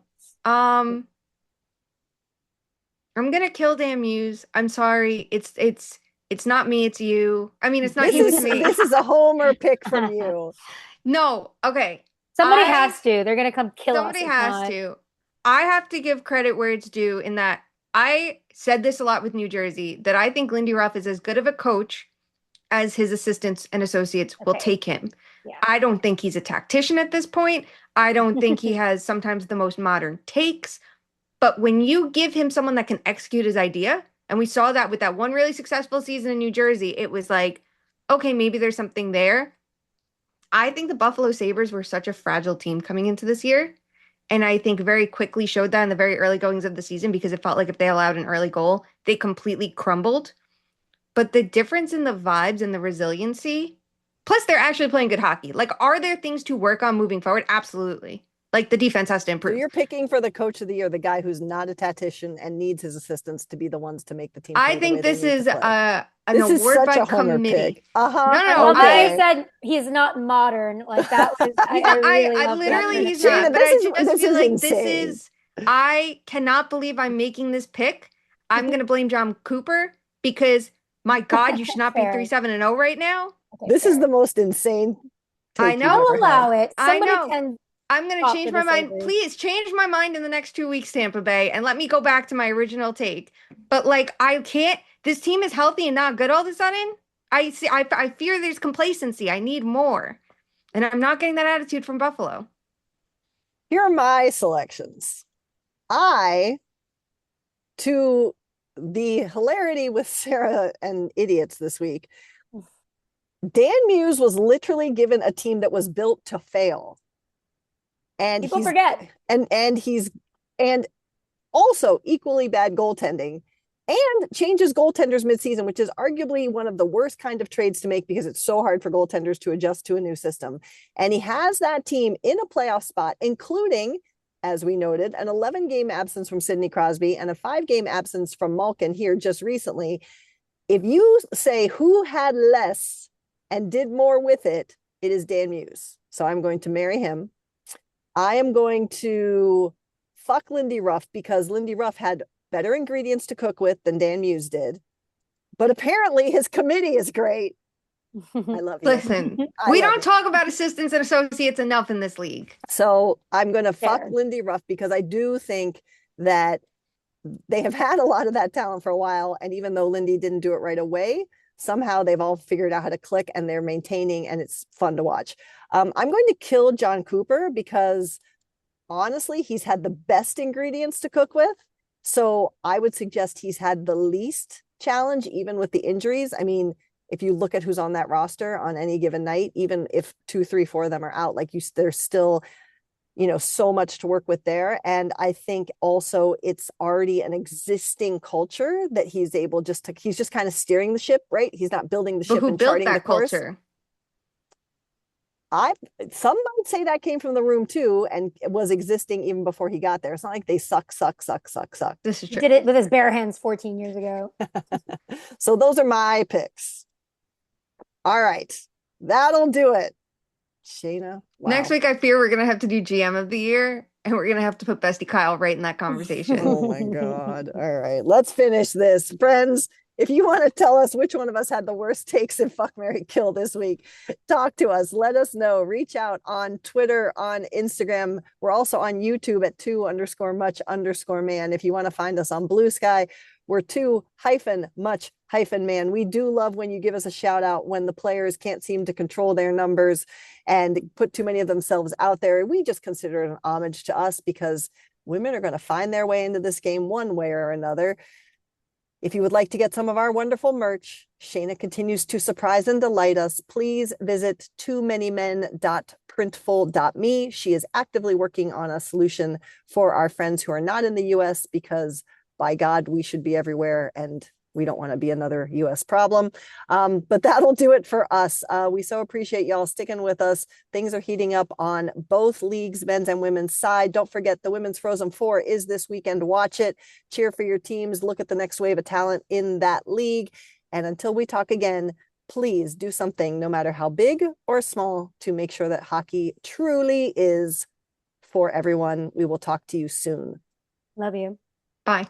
I'm going to kill Dan Muse. I'm sorry. It's not me, it's you. I mean, it's not you, it's me. This is a homer pick from you. No, okay. Somebody has to. They're going to come kill us. Somebody has to. I have to give credit where it's due in that I said this a lot with New Jersey, that I think Lindy Ruff is as good of a coach as his assistants and associates will take him. Yeah. I don't think he's a tactician at this point. I don't think he has sometimes the most modern takes. But when you give him someone that can execute his idea, and we saw that with that one really successful season in New Jersey, it was like, okay, maybe there's something there. I think the Buffalo Sabres were such a fragile team coming into this year. And I think very quickly showed that in the very early goings of the season, because it felt like if they allowed an early goal, they completely crumbled. But the difference in the vibes and the resiliency, plus they're actually playing good hockey. Are there things to work on moving forward? Absolutely. The defense has to improve. So you're picking for the Coach of the Year, the guy who's not a tactician and needs his assistants to be the ones to make the team. I think this is an award by committee. No. Okay. I said he's not modern. That was I literally he's not. But I just feel like insane. This is. I cannot believe I'm making this pick. I'm going to blame John Cooper because my God, you should not be 3-7-0 right now. Okay, this is the most insane. I know. I'll allow it. I know. I'm going to change my mind. Please change my mind in the next 2 weeks, Tampa Bay, and let me go back to my original take. But I can't. This team is healthy and not good all of a sudden. I fear there's complacency. I need more, and I'm not getting that attitude from Buffalo. Here are my selections. To the hilarity with Sarah and idiots this week, Dan Muse was literally given a team that was built to fail. And people forget. And also equally bad goaltending, and changes goaltenders midseason, which is arguably one of the worst kind of trades to make because it's so hard for goaltenders to adjust to a new system. And he has that team in a playoff spot, including, as we noted, an 11-game absence from Sidney Crosby and a 5-game absence from Malkin here just recently. If you say who had less and did more with it, it is Dan Muse. So I'm going to marry him. I am going to fuck Lindy Ruff because Lindy Ruff had better ingredients to cook with than Dan Muse did. But apparently his committee is great. I love you. Listen, we don't talk about assistants and associates enough in this league. So I'm going to fuck Lindy Ruff because I do think that they have had a lot of that talent for a while. And even though Lindy didn't do it right away, somehow they've all figured out how to click and they're maintaining, and it's fun to watch. I'm going to kill John Cooper because honestly, he's had the best ingredients to cook with. So I would suggest he's had the least challenge, even with the injuries. I mean, if you look at who's on that roster on any given night, even if 2, 3, 4 of them are out, there's still so much to work with there. And I think also it's already an existing culture that he's just kind of steering the ship, right? He's not building the But ship who and built charting the that course. culture? Some might say that came from the room too, and was existing even before he got there. It's not like they suck. This is He true. did it with his bare hands 14 years ago. So those are my picks. All right, that'll do it. Shayna, wow. Next week, I fear we're gonna have to do GM of the year, and we're gonna have to put Bestie Kyle right in that conversation. Oh my God. All right, let's finish this. Friends, if you want to tell us which one of us had the worst takes in Fuck, Marry, Kill this week, talk to us. Let us know. Reach out on Twitter, on Instagram. We're also on YouTube at 2_much_man. If you want to find us on Blue Sky, we're 2-much-man. We do love when you give us a shout out when the players can't seem to control their numbers and put too many of themselves out there. We just consider it an homage to us because women are going to find their way into this game one way or another. If you would like to get some of our wonderful merch, Shayna continues to surprise and delight us. Please visit toomanymen.printful.me. She is actively working on a solution for our friends who are not in the US because, by God, we should be everywhere and we don't want to be another US problem. But that'll do it for us. We so appreciate y'all sticking with us. Things are heating up on both leagues, men's and women's side. Don't forget the Women's Frozen Four is this weekend. Watch it. Cheer for your teams. Look at the next wave of talent in that league. And until we talk again, please do something, no matter how big or small, to make sure that hockey truly is for everyone. We will talk to you soon. Love you. Bye.